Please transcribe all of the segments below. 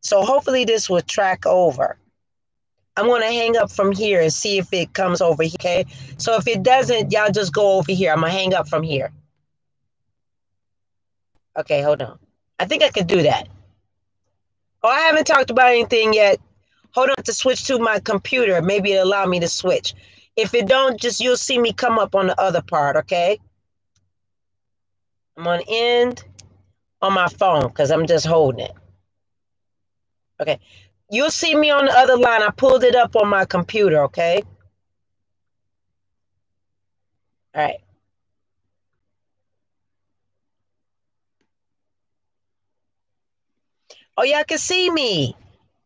So hopefully this will track over. I'm going to hang up from here and see if it comes over here, okay? So if it doesn't, y'all just go over here. I'm going to hang up from here. Okay, hold on. I think I could do that. Oh, I haven't talked about anything yet. Hold on to switch to my computer. Maybe it'll allow me to switch. If it don't, just you'll see me come up on the other part, okay? I'm going to end on my phone because I'm just holding it. Okay. You'll see me on the other line. I pulled it up on my computer, okay? All right. Oh, y'all can see me.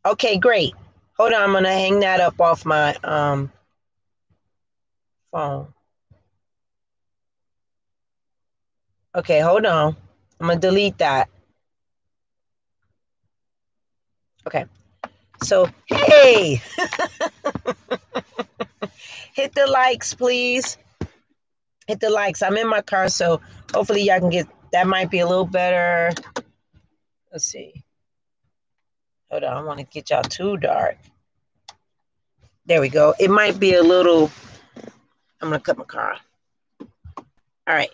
Okay, great. Hold on, I'm going to hang that up off my phone. Okay, hold on. I'm going to delete that. Okay. So, hey. Hit the likes, please. Hit the likes. I'm in my car, so hopefully y'all can get, that might be a little better. Let's see. Hold on, I want to get y'all too dark. There we go. It might be a little, I'm going to cut my car off. All right.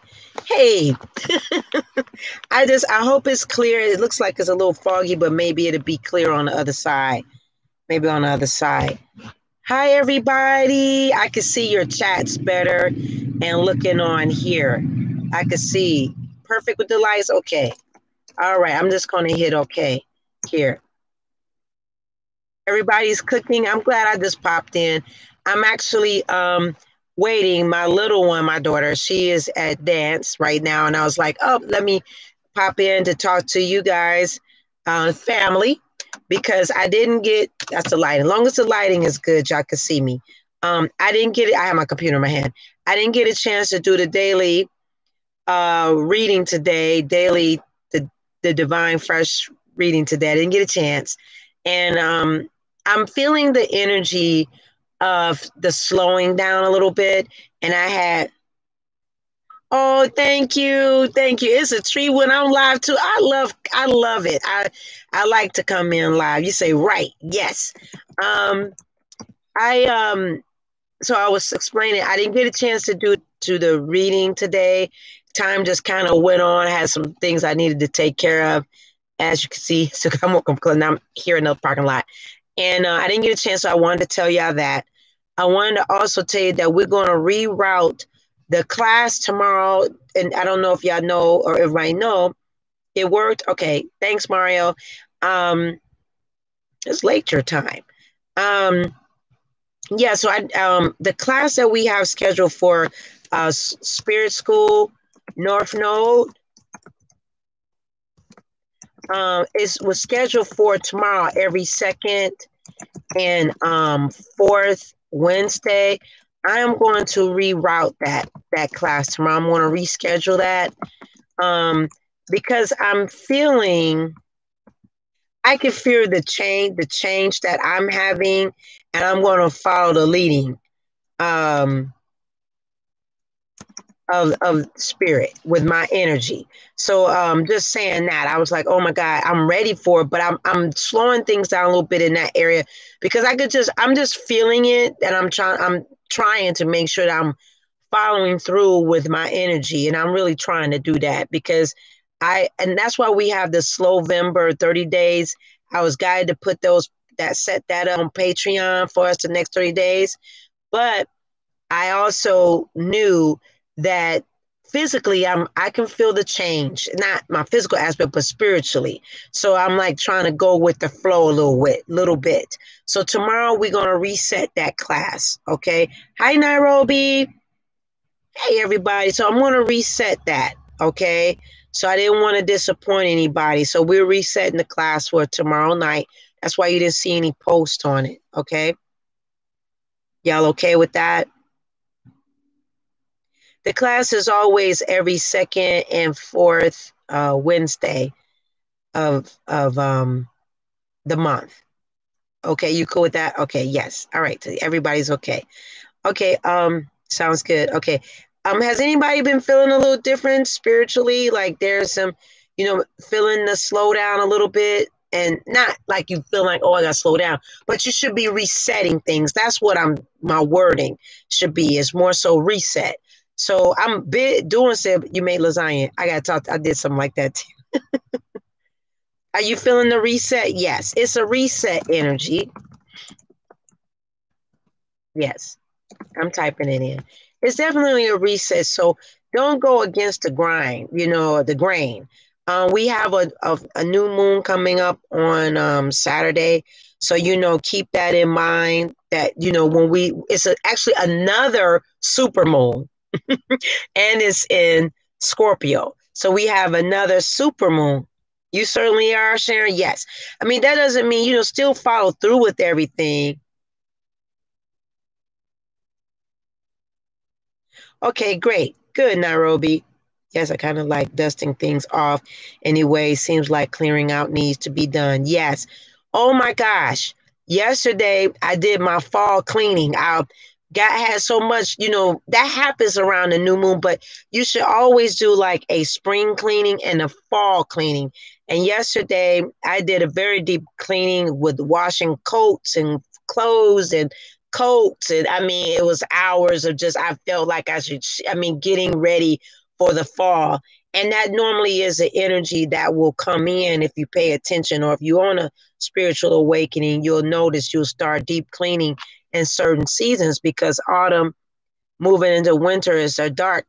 Hey. I hope it's clear. It looks like it's a little foggy, but maybe it'll be clear on the other side. Maybe on the other side. Hi, everybody. I can see your chats better and looking on here. I can see. Perfect with the lights. Okay. All right. I'm just going to hit okay here. Everybody's cooking. I'm glad I just popped in. I'm actually waiting. My little one, my daughter, she is at dance right now. And I was like, oh, let me pop in to talk to you guys, family, because I didn't get, that's the lighting. As long as the lighting is good, y'all can see me. I didn't get it. I have my computer in my hand. I didn't get a chance to do the daily reading today, the Divine Fresh reading today. I didn't get a chance. And I'm feeling the energy of the slowing down a little bit. And I had, oh, thank you. Thank you. It's a treat when I'm live too. I love it. I like to come in live. You say, right. Yes. So I was explaining, I didn't get a chance to do the reading today. Time just kind of went on. I had some things I needed to take care of, as you can see. So I'm here in the parking lot. And I didn't get a chance, so I wanted to tell y'all that. I wanted to also tell you that we're going to reroute the class tomorrow. And I don't know if y'all know or everybody know. It worked. Okay. Thanks, Mario. It's lecture time. Yeah, so the class that we have scheduled for Spirit School North Node was scheduled for tomorrow, every second and fourth Wednesday. I am going to reroute that class tomorrow. I'm going to reschedule that because I'm feeling, I can feel the change that I'm having, and I'm going to follow the leading of spirit with my energy. So just saying that, I was like, oh my God, I'm ready for it, but I'm slowing things down a little bit in that area because I'm just feeling it, and I'm trying to make sure that I'm following through with my energy, and I'm really trying to do that because and that's why we have the Slowvember 30 days. I was guided to put set that up on Patreon for us the next 30 days. But I also knew that physically I can feel the change, not my physical aspect, but spiritually. So I'm like trying to go with the flow a little bit. So tomorrow we're going to reset that class. Okay. Hi, Nairobi. Hey, everybody. So I'm going to reset that. Okay. So I didn't want to disappoint anybody. So we're resetting the class for tomorrow night. That's why you didn't see any post on it. Okay. Y'all okay with that? The class is always every second and fourth Wednesday of the month. Okay, you cool with that? Okay, yes. All right. So everybody's okay. Okay, sounds good. Okay. Has anybody been feeling a little different spiritually? Like there's some, feeling the slowdown a little bit and not like you feel like, oh, I gotta slow down, but you should be resetting things. That's what my wording should be, is more so reset. So I'm big doing, said you made lasagna. I gotta talk, I did something like that too. Are you feeling the reset? Yes, it's a reset energy. Yes, I'm typing it in. It's definitely a reset. So don't go against the grind, the grain. We have a new moon coming up on Saturday. So, keep that in mind that, it's actually another super moon and it's in Scorpio. So we have another super moon. You certainly are, Sharon. Yes. I mean, that doesn't mean, still follow through with everything. Okay, great. Good, Nairobi. Yes, I kind of like dusting things off anyway. Seems like clearing out needs to be done. Yes. Oh my gosh. Yesterday I did my fall cleaning. I had so much, that happens around the new moon, but you should always do like a spring cleaning and a fall cleaning. And yesterday I did a very deep cleaning with washing coats and clothes and coats, and I mean it was hours of just, I felt like getting ready for the fall. And that normally is an energy that will come in if you pay attention, or if you're on a spiritual awakening, you'll notice you'll start deep cleaning in certain seasons, because autumn moving into winter is a dark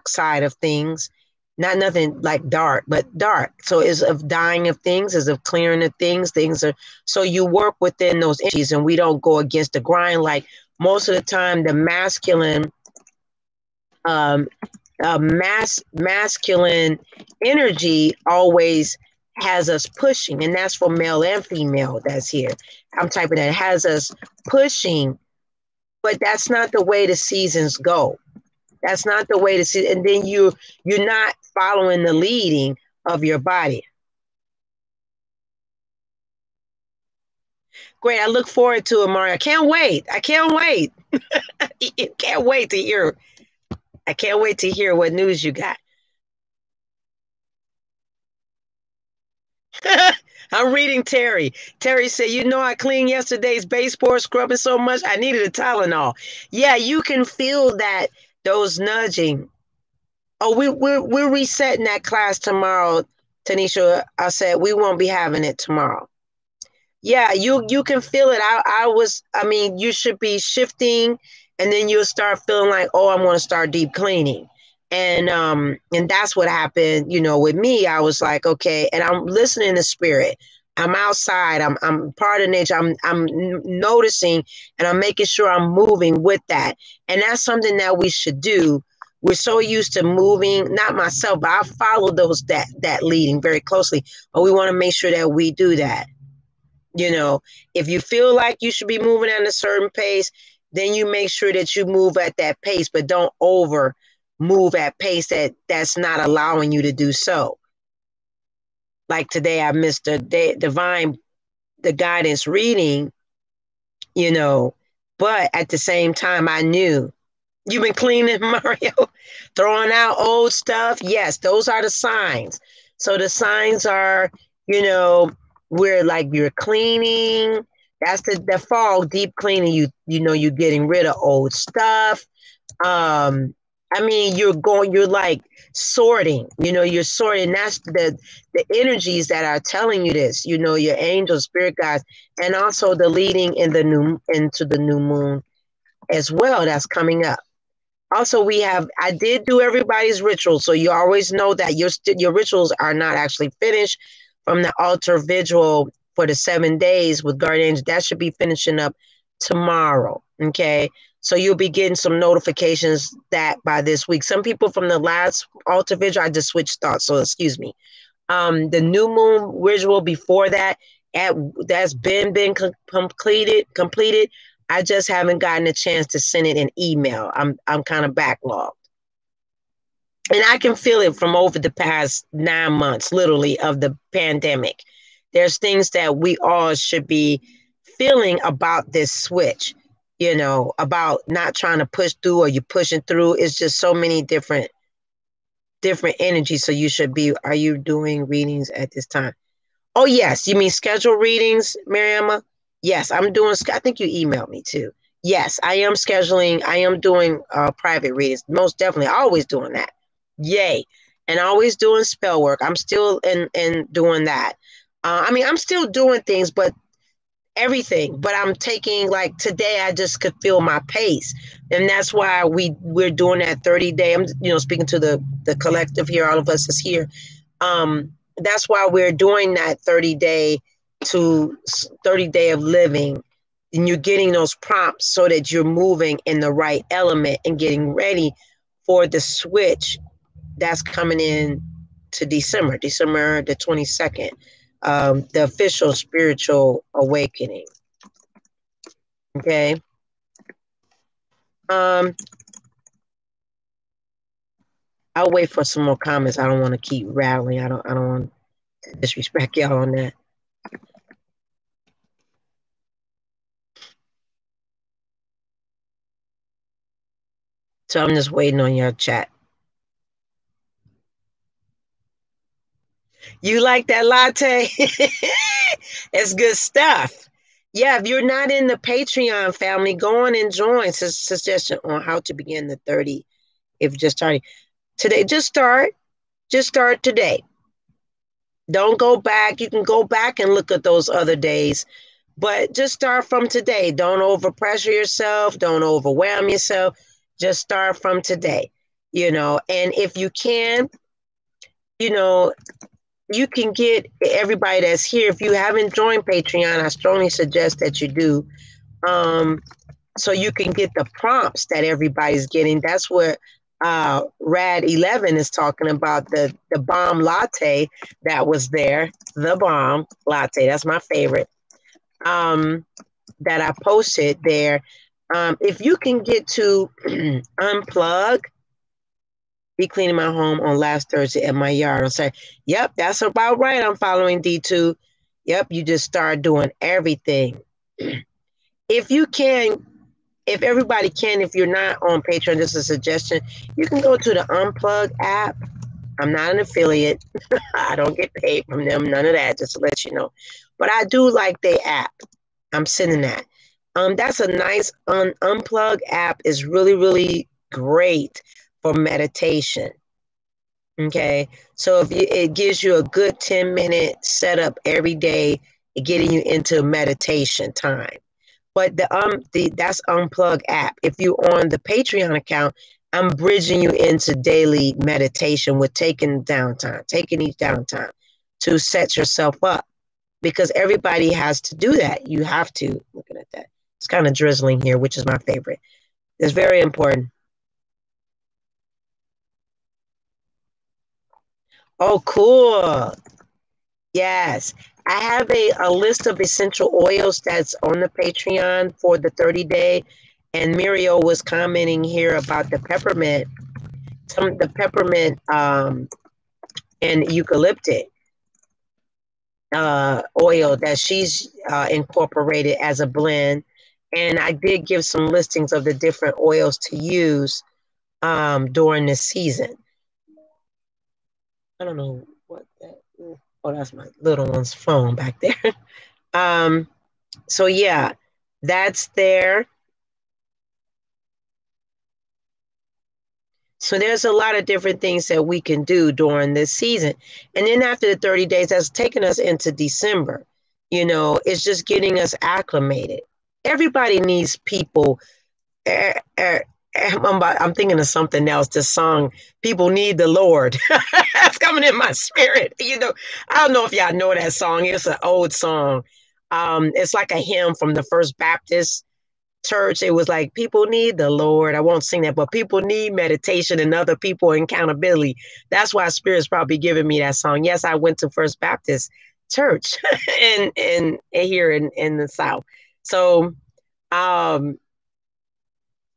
side of things. Not nothing like dark, but dark. So it's of dying of things, is of clearing of things. Things are, so you work within those energies, and we don't go against the grind. Like most of the time, the masculine, um, masculine energy always has us pushing, and that's for male and female. That's here. I'm typing that, has us pushing, but that's not the way the seasons go. That's not the way to see. And then you're not following the leading of your body. Great. I look forward to it, Mario. I can't wait. I can't wait. Can't wait to hear. I can't wait to hear what news you got. I'm reading Terry. Terry said, I cleaned yesterday's baseboard, scrubbing so much, I needed a Tylenol. Yeah, you can feel that, those nudging. Oh, we're resetting that class tomorrow, Tanisha. I said we won't be having it tomorrow. Yeah, you can feel it. I mean, you should be shifting, and then you'll start feeling like, oh, I'm going to start deep cleaning. And that's what happened, with me. I was like, okay, and I'm listening to spirit. I'm outside. I'm part of nature. I'm noticing, and I'm making sure I'm moving with that. And that's something that we should do. We're so used to moving, not myself, but I follow that leading very closely. But we want to make sure that we do that. If you feel like you should be moving at a certain pace, then you make sure that you move at that pace, but don't over move at pace that's not allowing you to do so. Like today, I missed the guidance reading, but at the same time, I knew. You've been cleaning, Mario, throwing out old stuff. Yes, those are the signs. So the signs are, where like you're cleaning. That's the fall deep cleaning. You're getting rid of old stuff. I mean, you're like sorting. You're sorting. That's the energies that are telling you this. Your angels, spirit guides, and also the leading into the new moon as well. That's coming up. Also, I did do everybody's rituals, so you always know that your rituals are not actually finished from the altar vigil for the 7 days with guardian angels. That should be finishing up tomorrow. Okay, so you'll be getting some notifications that by this week. Some people from the last altar vigil, I just switched thoughts, so excuse me. The new moon ritual before that, that's been completed. I just haven't gotten a chance to send it an email. I'm kind of backlogged. And I can feel it from over the past 9 months, literally, of the pandemic. There's things that we all should be feeling about this switch, about not trying to push through, or you pushing through. It's just so many different energies. So you should be, are you doing readings at this time? Oh, yes. You mean schedule readings, Mariama? Yes, I'm doing, I think you emailed me too. Yes, I am scheduling. I am doing private readings. Most definitely. Always doing that. Yay. And always doing spell work. I'm still in doing that. I mean, I'm still doing things, but everything, but I'm taking, like today I just could feel my pace, and that's why we're doing that 30-day. I'm speaking to the collective here, all of us is here. That's why we're doing that 30 day of living, and you're getting those prompts so that you're moving in the right element and getting ready for the switch that's coming in to December the 22nd, the official spiritual awakening. Okay. Um, I'll wait for some more comments. I don't want to keep rattling. I don't want to disrespect y'all on that. So I'm just waiting on your chat. You like that latte? It's good stuff. Yeah, if you're not in the Patreon family, go on and join. It's a suggestion on how to begin the 30. If you're just starting today, just start. Just start today. Don't go back. You can go back and look at those other days, but just start from today. Don't overpressure yourself. Don't overwhelm yourself. Just start from today, and if you can, you know, you can get everybody that's here. If you haven't joined Patreon, I strongly suggest that you do. So you can get the prompts that everybody's getting. That's what Rad 11 is talking about, the bomb latte that was there. The bomb latte, that's my favorite, that I posted there. If you can get to unplug, be cleaning my home on last Thursday at my yard. I'll say, yep, that's about right. I'm following D2. Yep, you just start doing everything. If you can, if everybody can, if you're not on Patreon, just a suggestion, you can go to the Unplug app. I'm not an affiliate. I don't get paid from them, none of that, just to let you know. But I do like their app. I'm sending that. That's a nice Unplug app. Is really, really great for meditation. Okay, so if it gives you a good 10-minute setup every day, getting you into meditation time. But that's Unplug app. If you're on the Patreon account, I'm bridging you into daily meditation with taking each downtime to set yourself up, because everybody has to do that. You have to. Looking at that, it's kind of drizzling here, which is my favorite. It's very important. Oh, cool. Yes. I have a list of essential oils that's on the Patreon for the 30-day. And Muriel was commenting here about the peppermint, the peppermint and eucalyptic oil that she's incorporated as a blend. And I did give some listings of the different oils to use during this season. I don't know what that is. Oh, that's my little one's phone back there. So yeah, that's there. So there's a lot of different things that we can do during this season. And then after the 30 days, that's taken us into December. It's just getting us acclimated. Everybody needs people. I'm thinking of something else. This song, "People Need the Lord." That's coming in my spirit. I don't know if y'all know that song. It's an old song. It's like a hymn from the First Baptist Church. It was like, people need the Lord. I won't sing that, but people need meditation and other people accountability. That's why Spirit's probably giving me that song. Yes, I went to First Baptist Church in here in the South. So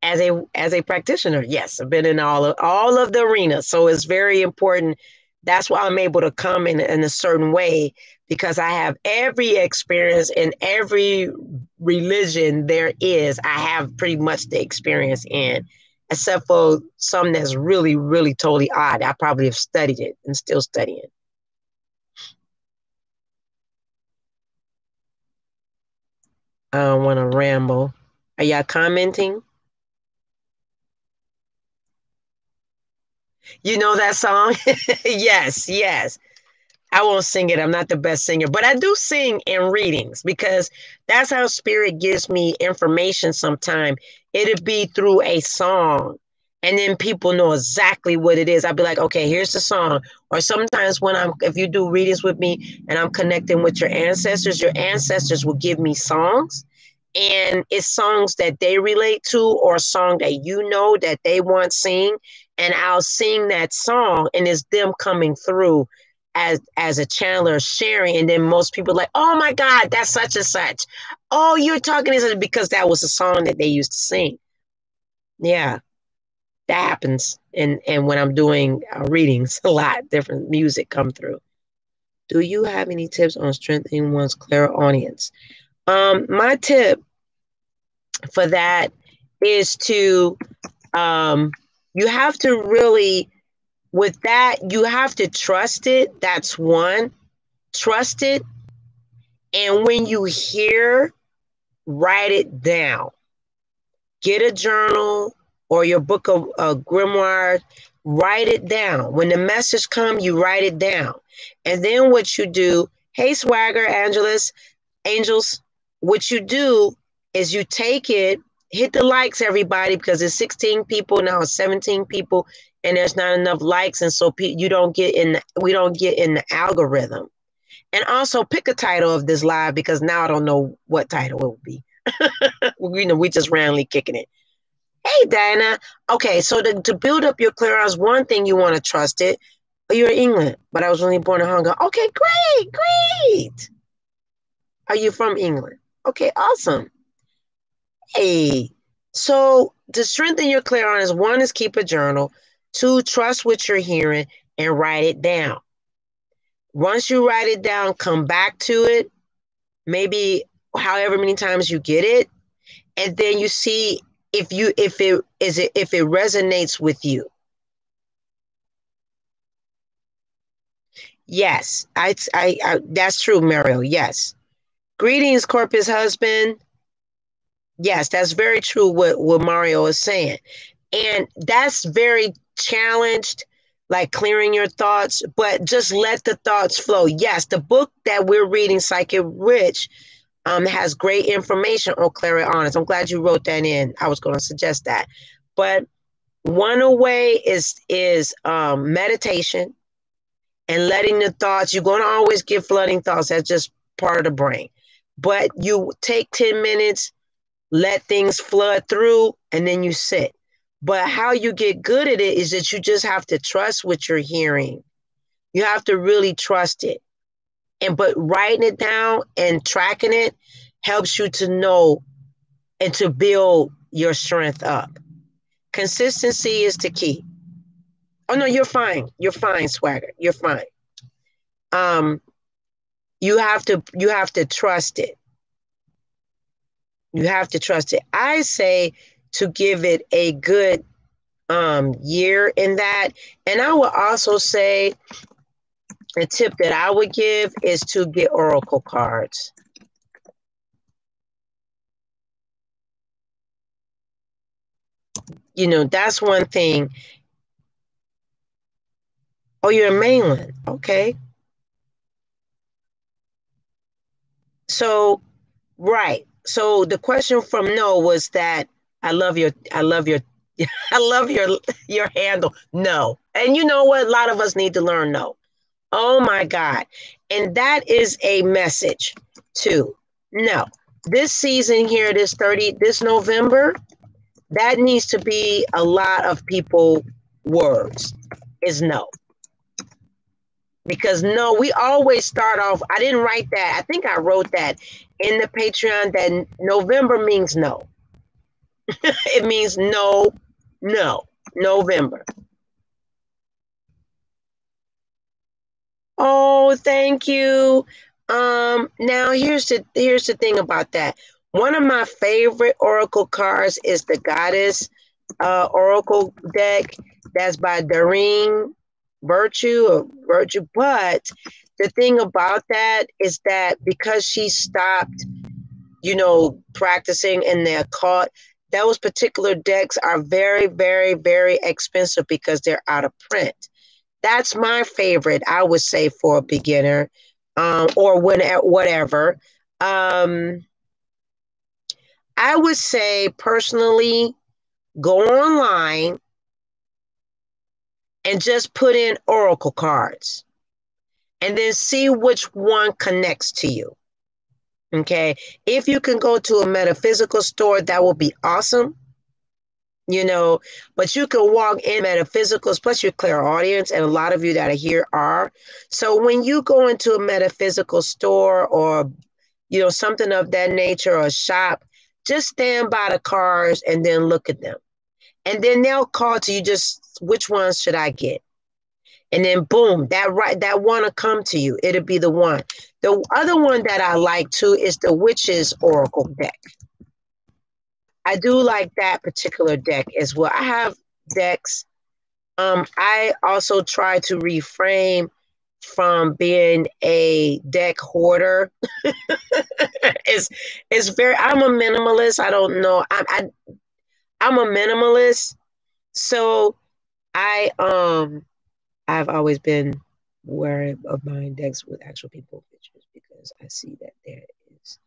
as a practitioner, yes, I've been in all of the arenas. So it's very important. That's why I'm able to come in a certain way, because I have every experience in every religion there is. I have pretty much the experience in, except for some that's really, really totally odd. I probably have studied it and still studying. I don't want to ramble. Are y'all commenting? You know that song? Yes, yes. I won't sing it. I'm not the best singer, but I do sing in readings because that's how spirit gives me information sometime. It'll be through a song. And then people know exactly what it is. I'll be like, okay, here's the song. Or sometimes if you do readings with me and I'm connecting with your ancestors will give me songs. And it's songs that they relate to or a song that you know that they want sing. And I'll sing that song and it's them coming through as a channeler sharing, and then most people are like, oh my God, that's such and such. Oh, you're talking to such, because that was a song that they used to sing. Yeah, that happens. And when I'm doing readings, a lot different music come through. Do you have any tips on strengthening one's clairaudience? My tip for that is to you have to really with that you have to trust it. That's one. Trust it. And when you hear, write it down. Get a journal or your book of grimoire, write it down. When the message comes, you write it down. And then what you do, hey, Swagger, Angels, what you do is you take it, hit the likes, everybody, because it's 16 people, now it's 17 people, and there's not enough likes. And so we don't get in the algorithm. And also pick a title of this live because now I don't know what title it will be. We just randomly kicking it. Hey, Diana. Okay, so to build up your clairaudience, one thing you want to trust it. Oh, you're in England, but I was only born in Hong Kong. Okay, great. Are you from England? Okay, awesome. Hey, so to strengthen your clairaudience, one is keep a journal. Two, trust what you're hearing and write it down. Once you write it down, come back to it, maybe however many times you get it, and then you see if it resonates with you. Yes, I that's true, Mario. Yes. Greetings, Corpus husband. Yes, that's very true what Mario is saying. And that's very challenged, like clearing your thoughts, but just let the thoughts flow. Yes, the book that we're reading, Psychic Rich, has great information on clairaudience. I'm glad you wrote that in. I was going to suggest that. But one way is meditation and letting the thoughts. You're going to always get flooding thoughts. That's just part of the brain. But you take 10 minutes, let things flood through, and then you sit. But how you get good at it is that you just have to trust what you're hearing. You have to really trust it. But writing it down and tracking it helps you to know and to build your strength up. Consistency is the key. Oh no, you're fine. You're fine, Swagger. You're fine. You have to trust it. You have to trust it. I say to give it a good year in that. And I would also say a tip that I would give is to get oracle cards. You know, that's one thing. Oh, you're in mainland. Okay. So, right. So the question from No was that I love your I love your handle. No. And you know what? A lot of us need to learn no. Oh my God. And that is a message too. No. This season here, this November, that needs to be a lot of people words is no. Because no, we always start off, I didn't write that. I think I wrote that in the Patreon that November means no. It means no, November. Oh, thank you. Now here's the thing about that. One of my favorite oracle cards is the Goddess Oracle deck. That's by Doreen Virtue. But the thing about that is that because she stopped practicing in the occult, those particular decks are very, very, very expensive because they're out of print. That's my favorite, I would say, for a beginner, or whatever. I would say personally, go online and just put in oracle cards and then see which one connects to you. Okay. If you can go to a metaphysical store, that will be awesome. But you can walk in metaphysicals, plus you're clairaudience, and a lot of you that are here are. So when you go into a metaphysical store or, something of that nature, or a shop, just stand by the cards and then look at them. And then they'll call to you, just which ones should I get? And then boom, that one will come to you. It'll be the one. The other one that I like too is the Witch's Oracle deck. I do like that particular deck as well. I have decks. I also try to refrain from being a deck hoarder. it's very. I'm a minimalist. I don't know. I'm a minimalist. So I've always been wary of buying decks with actual people pictures because I see that there is.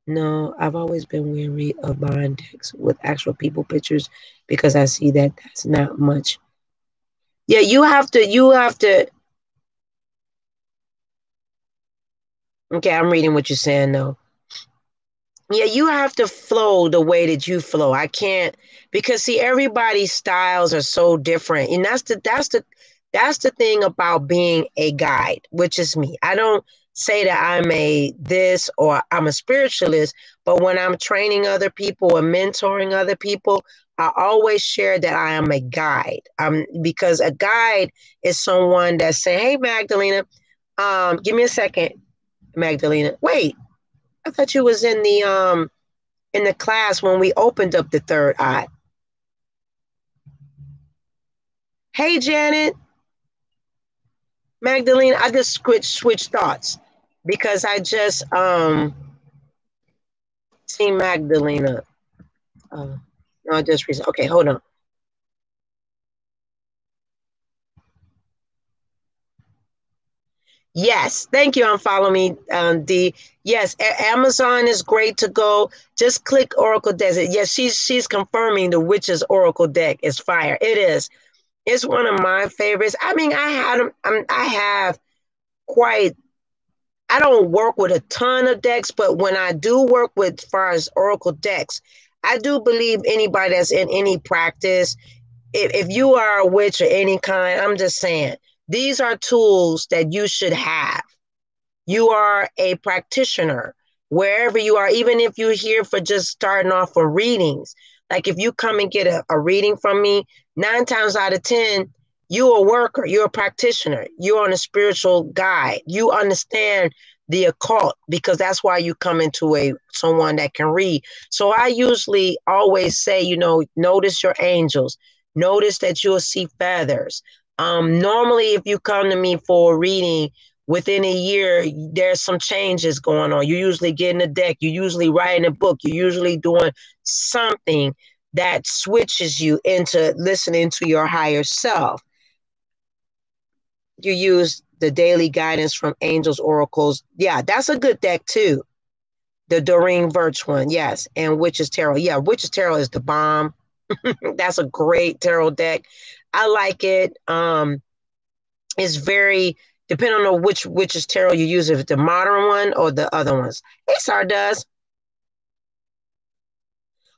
No, I've always been wary of buying decks with actual people pictures because I see that that's not much. Yeah, you have to. Okay, I'm reading what you're saying though. Yeah, you have to flow the way that you flow. I can't, because see, everybody's styles are so different. And that's the thing about being a guide, which is me. I don't say that I'm a this or I'm a spiritualist, but when I'm training other people or mentoring other people, I always share that I am a guide. Because a guide is someone that's saying, "Hey, Magdalena, give me a second, Magdalena. Wait, I thought you was in the class when we opened up the third eye." Hey, Janet. Magdalena, I just switched thoughts because I just seen Magdalena. No, just recently. Okay, hold on. Yes, thank you. Unfollow me, D. Yes, Amazon is great to go. Just click Oracle Deck. Yes, she's confirming the Witch's Oracle deck is fire. It is. It's one of my favorites. I mean, I have quite. I don't work with a ton of decks, but when I do work with, as far as Oracle decks, I do believe anybody that's in any practice, if you are a witch or any kind, I'm just saying, these are tools that you should have. You are a practitioner wherever you are, even if you're here for just starting off for readings. Like if you come and get a reading from me, 9 times out of 10, you're a worker, you're a practitioner, you're on a spiritual guide. You understand the occult because that's why you come into someone that can read. So I usually always say, notice your angels, notice that you'll see feathers. Normally, if you come to me for a reading, within a year, there's some changes going on. You usually get in a deck, you usually writing a book, you're usually doing something that switches you into listening to your higher self. You use the daily guidance from angels, oracles. Yeah, that's a good deck too. The Doreen Virch one, yes. And Witch's Tarot. Yeah, Witch's Tarot is the bomb. That's a great tarot deck. I like it. It's very depending on which Witch's Tarot you use, if it's the modern one or the other ones. Hey, Sardoes.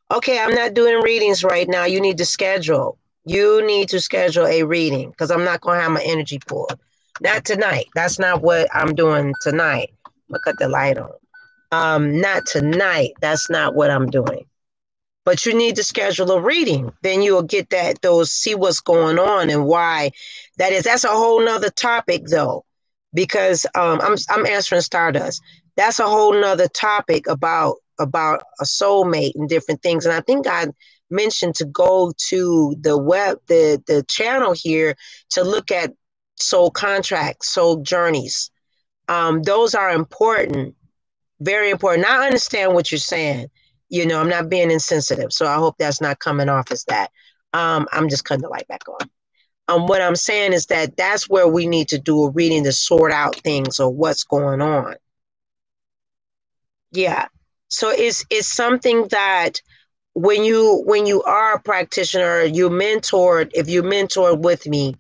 Okay, I'm not doing readings right now. You need to schedule. You need to schedule a reading because I'm not going to have my energy pulled. Not tonight. That's not what I'm doing tonight. I'm going to cut the light on. Not tonight. That's not what I'm doing. But you need to schedule a reading. Then you'll get see what's going on and why that is. That's a whole nother topic though, because I'm answering Stardust. That's a whole nother topic about a soulmate and different things. And I think I mentioned to go to the channel here to look at soul contracts, soul journeys. Those are important Very important. I understand what you're saying. You know, I'm not being insensitive, so I hope that's not coming off as that. I'm just cutting the light back on. What I'm saying is that that's where we need to do a reading to sort out things or what's going on. Yeah. So it's something that when you are a practitioner, you mentored, if you mentored with me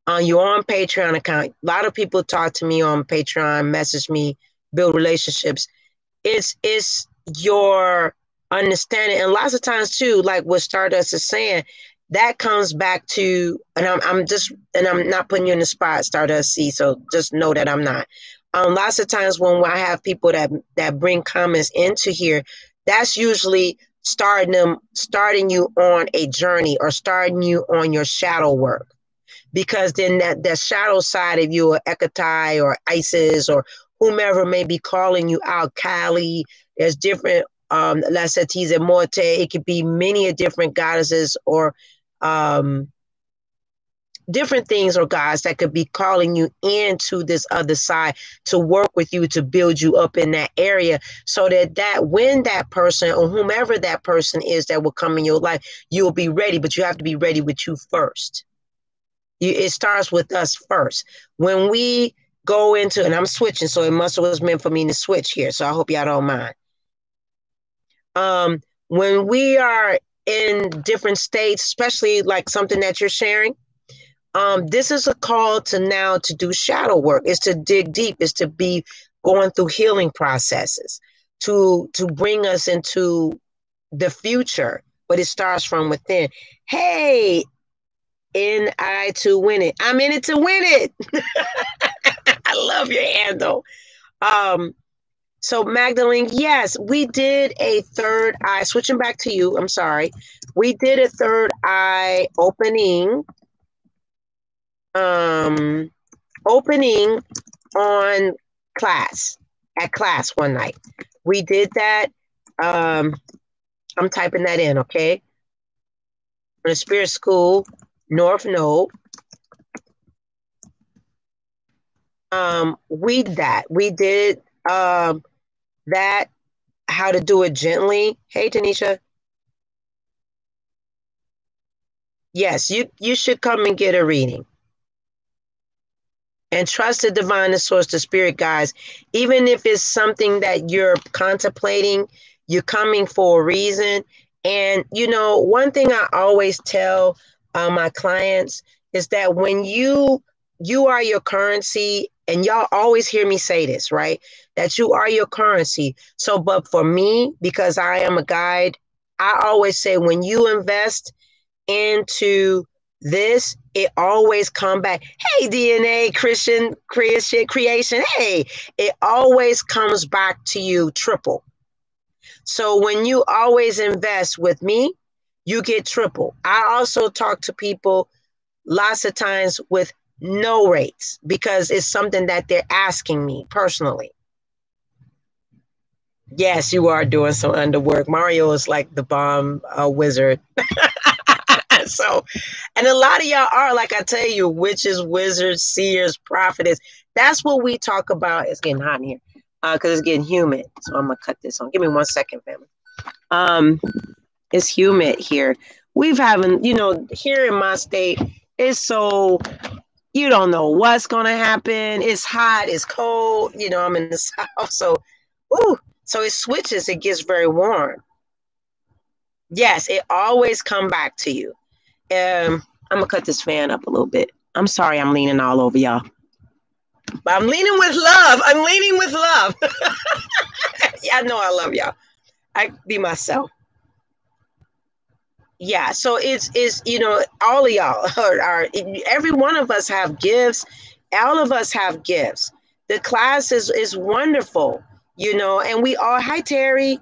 on your own Patreon account, a lot of people talk to me on Patreon, message me, build relationships. It's your understanding, and lots of times too, like what Stardust is saying, that comes back to, and I'm not putting you in the spot, Stardust C, so just know that I'm not. Lots of times when I have people that bring comments into here, that's usually starting you on a journey or starting you on your shadow work, because then that shadow side of you, or Hecate or Isis or whomever may be calling you out, Kali, there's different Lacetis and Morte, it could be many different goddesses or different things or gods that could be calling you into this other side to work with you, to build you up in that area, so that when that person or whomever that person is that will come in your life, you will be ready. But you have to be ready with you first. It starts with us first. When we go into, and I'm switching, so it must have was meant for me to switch here, so I hope y'all don't mind. When we are in different states, especially like something that you're sharing, this is a call to now to do shadow work. It's to dig deep. It's to be going through healing processes to bring us into the future. But it starts from within. Hey, in I to win it. I'm in it to win it. I love your handle. So Magdalene, yes, we did a third eye. Switching back to you, I'm sorry. We did a third eye opening. Opening on at class one night. We did that. I'm typing that in, okay? The Spirit School, North Node. We did that, how to do it gently. Hey, Tanisha. Yes, you should come and get a reading. And trust the divine, the source, the spirit guides. Even if it's something that you're contemplating, you're coming for a reason. And, you know, one thing I always tell my clients is that when you are your currency, and y'all always hear me say this, right? That you are your currency. So, but for me, because I am a guide, I always say when you invest into this, it always come back. Hey, DNA Christian creation. Hey, it always comes back to you triple. So when you always invest with me, you get triple. I also talk to people lots of times with no rates, because it's something that they're asking me personally. Yes, you are doing some underwork. Mario is like the bomb wizard. So, and a lot of y'all are, like I tell you, witches, wizards, seers, prophetess. That's what we talk about. It's getting hot in here because it's getting humid. So I'm gonna cut this on. Give me 1 second, family. It's humid here. We've having, you know, here in my state, it's so, you don't know what's gonna happen. It's hot, it's cold. You know, I'm in the south, so so it switches. It gets very warm. Yes, it always come back to you. I'm gonna cut this fan up a little bit. I'm sorry, I'm leaning all over y'all, but I'm leaning with love. I'm leaning with love. Yeah, I know I love y'all. I be myself. Yeah, so it's you know, all of y'all are every one of us have gifts. All of us have gifts. The class is wonderful, you know, and we all, hi Terry,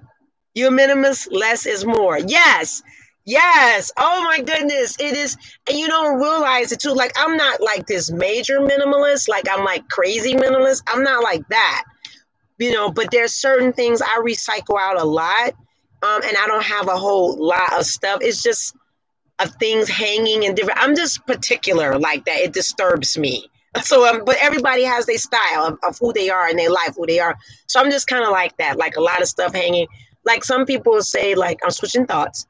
you're minimalist, less is more. Yes. Yes. Oh my goodness. It is. And you don't realize it too. Like, I'm not like this major minimalist. Like, I'm like crazy minimalist. I'm not like that, you know, but there's certain things I recycle out a lot. And I don't have a whole lot of stuff. It's just of things hanging and different. I'm just particular like that. It disturbs me. So, but everybody has their style of who they are in their life, who they are. So I'm just kind of like that, like a lot of stuff hanging. Like some people say, like I'm switching thoughts.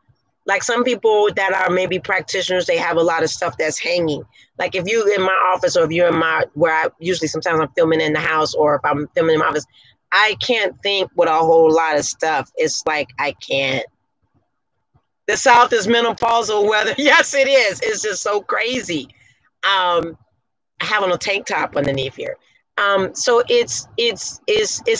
Like some people that are maybe practitioners, they have a lot of stuff that's hanging. Like if you in my office or if you're in my, where I usually sometimes I'm filming in the house or if I'm filming in my office, I can't think with a whole lot of stuff. It's like I can't. The South is menopausal weather. Yes, it is. It's just so crazy. Um, having a tank top underneath here. So it's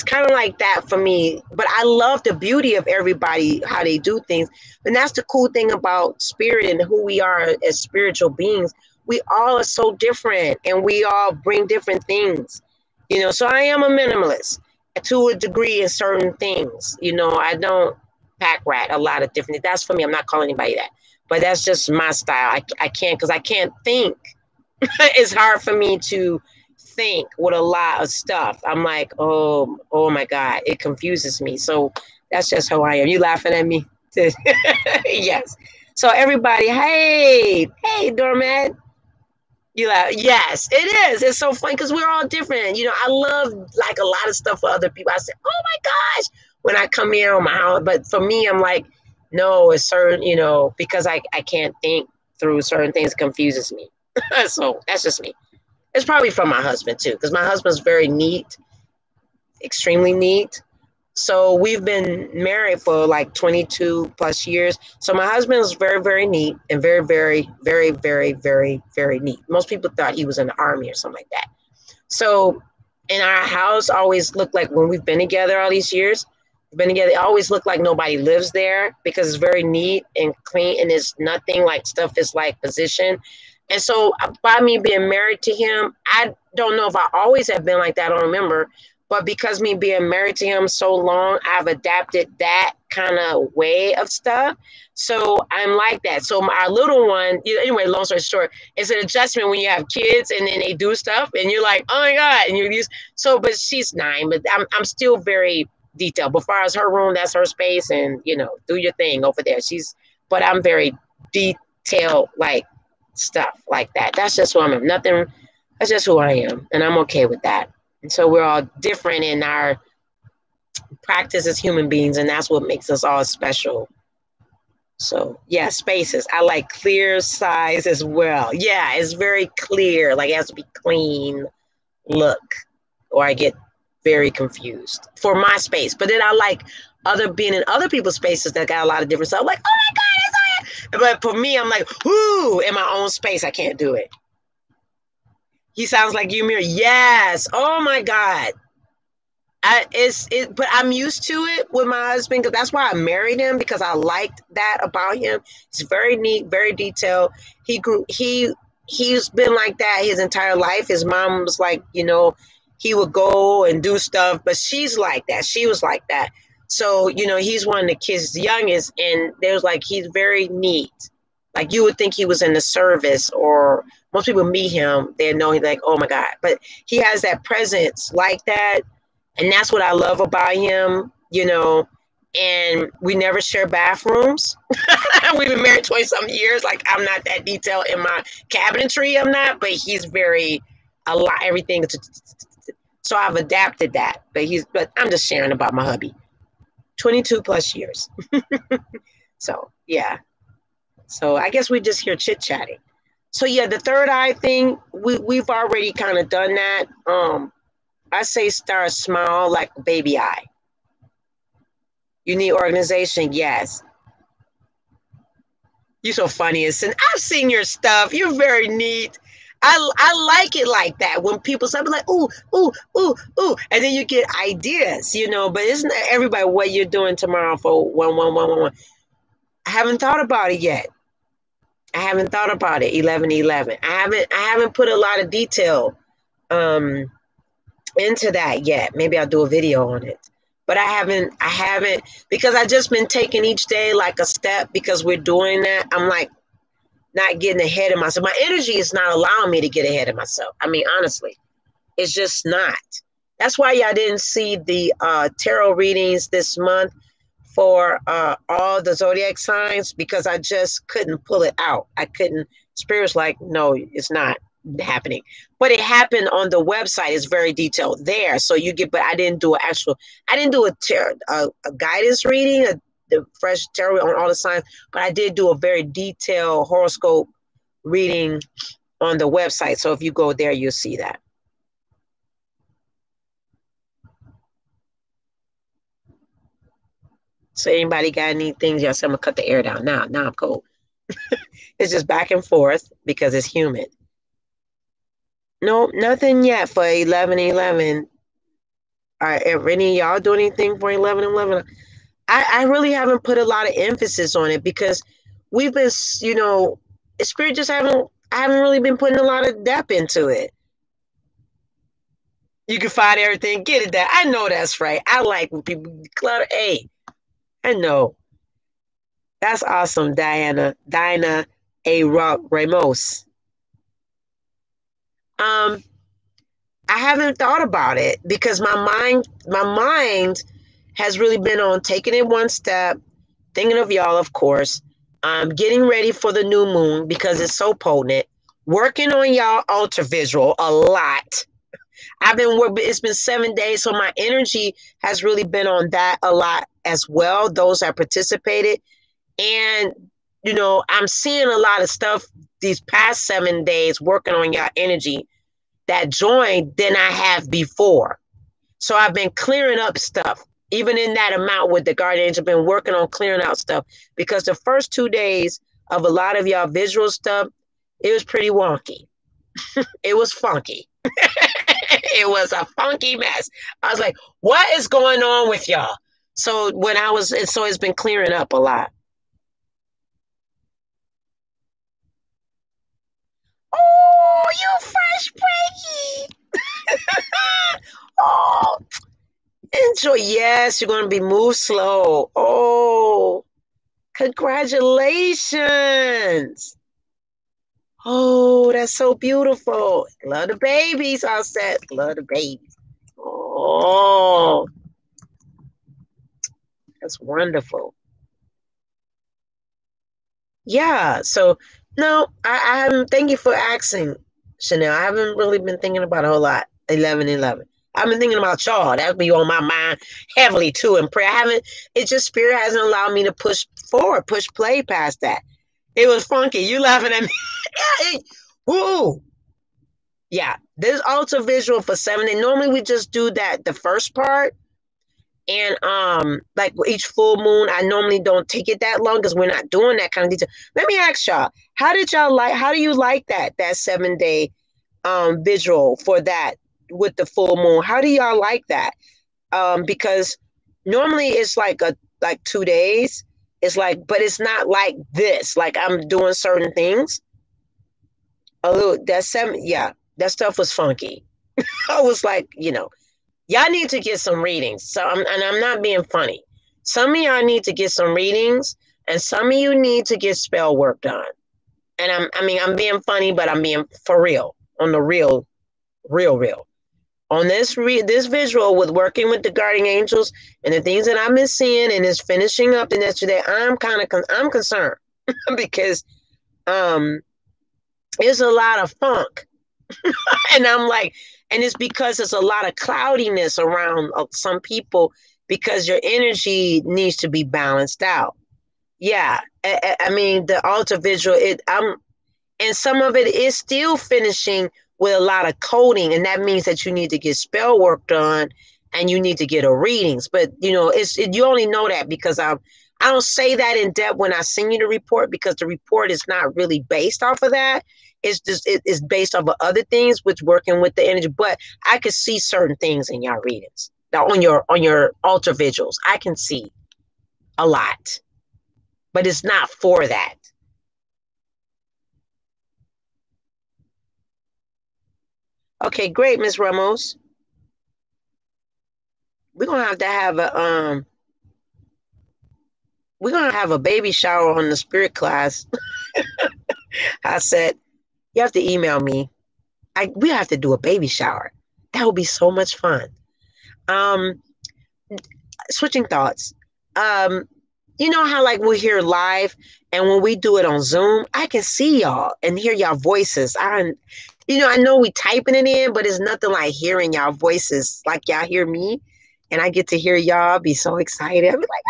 kind of like that for me. But I love the beauty of everybody, how they do things. And that's the cool thing about spirit and who we are as spiritual beings. We all are so different and we all bring different things. You know, so I am a minimalist to a degree in certain things. You know, I don't pack rat a lot of different. That's for me. I'm not calling anybody that. But that's just my style. I can't because I can't think. It's hard for me to think with a lot of stuff. I'm like, oh my God, it confuses me. So that's just how I am. You laughing at me? Yes. So everybody, hey, doormat. You laugh. Yes, it is. It's so fun because we're all different. You know, I love like a lot of stuff for other people. I say, oh my gosh, when I come here on my house. But for me, I'm like, no, it's certain, you know, because I can't think through certain things, it confuses me. So that's just me. It's probably from my husband too, because my husband's very neat, extremely neat. So we've been married for like 22 plus years. So my husband is very, very neat and very, very, very, very, very, very neat. Most people thought he was in the army or something like that. So in our house always looked like when we've been together all these years, we've been together, it always looked like nobody lives there because it's very neat and clean and it's nothing like stuff is like positioned. And so by me being married to him, I don't know if I always have been like that. I don't remember. But because me being married to him so long, I've adapted that kind of way of stuff. So I'm like that. So our little one, anyway, long story short, it's an adjustment when you have kids and then they do stuff and you're like, oh my God. And you're used. So, but she's 9, but I'm still very detailed. But as far as her room, that's her space. And, you know, do your thing over there. But I'm very detailed, like, stuff like that. That's just who I am. Nothing, that's just who I am. And I'm okay with that. And so we're all different in our practice as human beings. And that's what makes us all special. So yeah, spaces. I like clear size as well. Yeah, it's very clear. Like it has to be clean look or I get very confused for my space. But then I like being in other people's spaces that got a lot of different stuff. I'm like, oh my God, it's all right. But for me, I'm like, whoo, in my own space, I can't do it. He sounds like you, Mir. Yes. Oh my God. But I'm used to it with my husband because that's why I married him because I liked that about him. He's very neat, very detailed. He's been like that his entire life. His mom was like, you know, he would go and do stuff, but she's like that. She was like that. So, you know, he's one of the kids, the youngest, and there's like he's very neat. Like you would think he was in the service or most people meet him, they know he's like, oh my God. But he has that presence like that. And that's what I love about him, you know. And we never share bathrooms. We've been married 20-something years. Like I'm not that detailed in my cabinetry. I'm not, but he's very a lot everything. So I've adapted that. But I'm just sharing about my hubby. 22 plus years. So yeah. So I guess we're just here chit chatting. So yeah, the third eye thing, we've already kind of done that. I say start small like a baby eye. You need organization, yes. You're so funny. I've seen your stuff. You're very neat. I like it like that. When people say like, ooh, ooh, ooh, ooh, and then you get ideas, you know, but isn't everybody what you're doing tomorrow for 11111? I haven't thought about it yet. I haven't thought about it. 1111. I haven't put a lot of detail into that yet. Maybe I'll do a video on it. But I haven't because I just been taking each day like a step because we're doing that. I'm like not getting ahead of myself. My energy is not allowing me to get ahead of myself. I mean, honestly, it's just not. That's why y'all didn't see the tarot readings this month for all the zodiac signs because I just couldn't pull it out. I couldn't. Spirit's like, no, it's not. happening. But it happened on the website. It's very detailed there. So you get, but I didn't do I didn't do a guidance reading, the fresh tarot on all the signs, but I did do a very detailed horoscope reading on the website. So if you go there, you'll see that. So anybody got any things? Yes, I'm gonna cut the air down now. Now I'm cold. It's just back and forth because it's humid. Nope, nothing yet for 11/11. Are any of y'all doing anything for 11/11? I really haven't put a lot of emphasis on it because we've been, spirit just I haven't really been putting a lot of depth into it. You can find everything, get it there. I know that's right. I like when people declutter. Hey, I know. That's awesome, Dinah A. Ramos. I haven't thought about it because my mind has really been on taking it one step, thinking of y'all, of course, getting ready for the new moon because it's so potent, working on y'all ultra visual a lot. It's been 7 days, so my energy has really been on that a lot as well, those that participated. And, I'm seeing a lot of stuff these past 7 days working on y'all energy that joined than I have before. So I've been clearing up stuff. Even in that amount with the guardian angel, been working on clearing out stuff because the first 2 days of a lot of y'all visual stuff, it was pretty wonky. It was funky. It was a funky mess. I was like, what is going on with y'all? So it's been clearing up a lot. Oh, you fresh breaky. Oh, enjoy. Yes, you're going to be moved slow. Oh, congratulations. Oh, that's so beautiful. Love the babies, I said. Love the babies. Oh, that's wonderful. Yeah. So, no, I haven't. Thank you for asking, Chanel. I haven't really been thinking about a whole lot. 11/11. I've been thinking about y'all. That'll be on my mind heavily too in prayer. It just spirit hasn't allowed me to push forward, push play past that. It was funky. You laughing at me? Woo! Yeah, this ultra visual for 7 days. Normally we just do that the first part, and like each full moon, I normally don't take it that long because we're not doing that kind of detail. Let me ask y'all, how do you like that 7 day visual for that with the full moon? How do y'all like that? Because normally it's like 2 days. It's like, but it's not like this. Like I'm doing certain things. A little yeah, that stuff was funky. I was like, y'all need to get some readings. So I'm not being funny. Some of y'all need to get some readings, and some of you need to get spell work done. And I'm being funny, but I'm being for real on the real. On this visual with working with the guardian angels and the things that I've been seeing, and it's finishing up the next day. I'm concerned because there's a lot of funk. And I'm like, and it's because there's a lot of cloudiness around some people because your energy needs to be balanced out. Yeah, I mean the altar visual. And some of it is still finishing with a lot of coding, and that means that you need to get spell work done and you need to get a readings. But you only know that because I don't say that in depth when I send you the report because the report is not really based off of that. It's just it's based off of other things, which working with the energy. But I could see certain things in your readings. Now on your altar visuals, I can see a lot, but it's not for that. Okay, great, Miss Ramos. We're gonna have to have a baby shower on the spirit class. I said, you have to email me. We have to do a baby shower. That would be so much fun. Switching thoughts. You know how like we're here live, and when we do it on Zoom, I can see y'all and hear y'all voices. I know we typing it in, but it's nothing like hearing y'all voices. Like y'all hear me, and I get to hear y'all be so excited. I'll be like,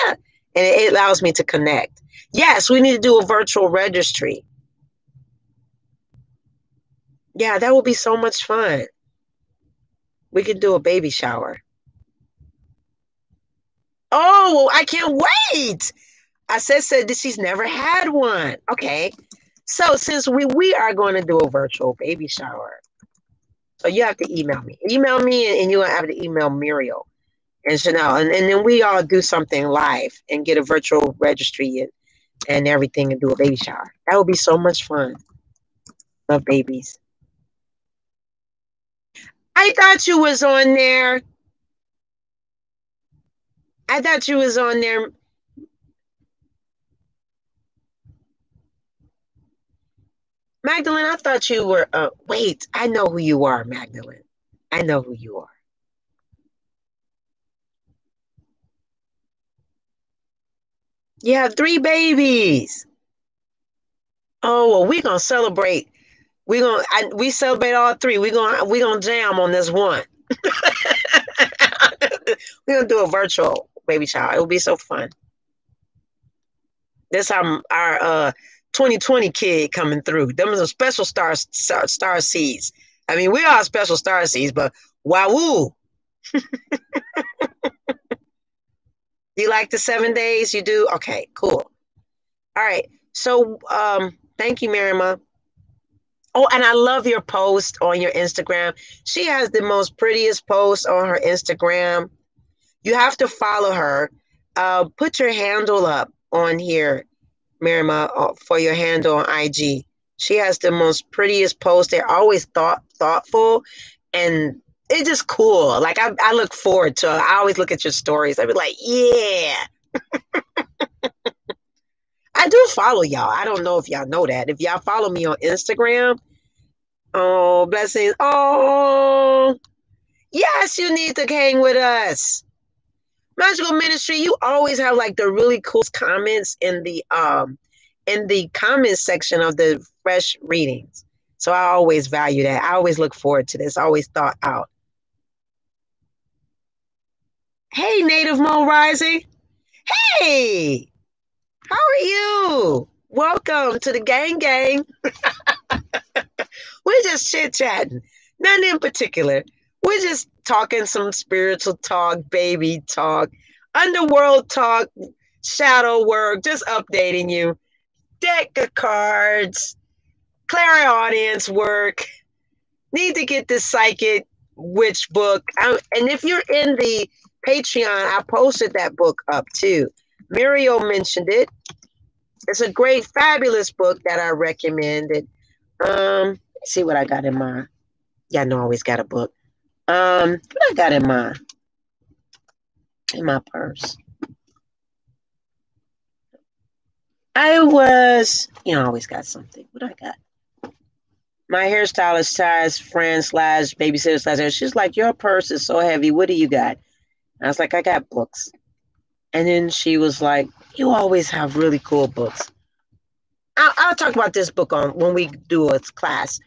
ah! And it allows me to connect. Yes, we need to do a virtual registry. Yeah, that would be so much fun. We could do a baby shower. Oh, I can't wait. I said that she's never had one. Okay. So since we are going to do a virtual baby shower, so you have to email me. Email me and you have to email Muriel and Chanel. And then we all do something live and get a virtual registry and everything and do a baby shower. That would be so much fun. Love babies. I thought you was on there. I thought you was on there. Magdalene, I thought you were wait, I know who you are, Magdalene. I know who you are. You have 3 babies. Oh, well, we're gonna celebrate. We celebrate all 3. We gonna jam on this one. We're gonna do a virtual baby shower. It will be so fun. This our 2020 kid coming through. Them are some special star seeds. I mean, we are special star seeds, but wow. Do you like the 7 days? You do? Okay, cool. All right. So thank you, Marima. Oh, and I love your post on your Instagram. She has the most prettiest post on her Instagram. You have to follow her. Put your handle up on here, Marima, for your handle on IG. She has the most prettiest posts. They're always thoughtful, and it's just cool. Like I look forward to it. I always look at your stories. I be like, yeah. I do follow y'all. I don't know if y'all know that. If y'all follow me on Instagram, oh, blessings. Oh, yes, you need to hang with us. Magical Ministry, you always have like the really cool comments in the comments section of the fresh readings. So I always value that. I always look forward to this. I always thought out. Hey, Native Mo Rising. Hey, how are you? Welcome to the gang. We're just chit-chatting. Nothing in particular. We're just talking some spiritual talk, baby talk, underworld talk, shadow work, just updating you. Deck of cards, clairaudience work. Need to get this psychic witch book. And if you're in the Patreon, I posted that book up too. Muriel mentioned it. It's a great, fabulous book that I recommended. Let's see what I got in my. Yeah, I know I always got a book. What I got in my purse. I was, I always got something. What I got? My hairstylist size friend slash babysitter slash. She's like, your purse is so heavy. What do you got? I was like, I got books. And then she was like, you always have really cool books. I'll talk about this book on when we do a class.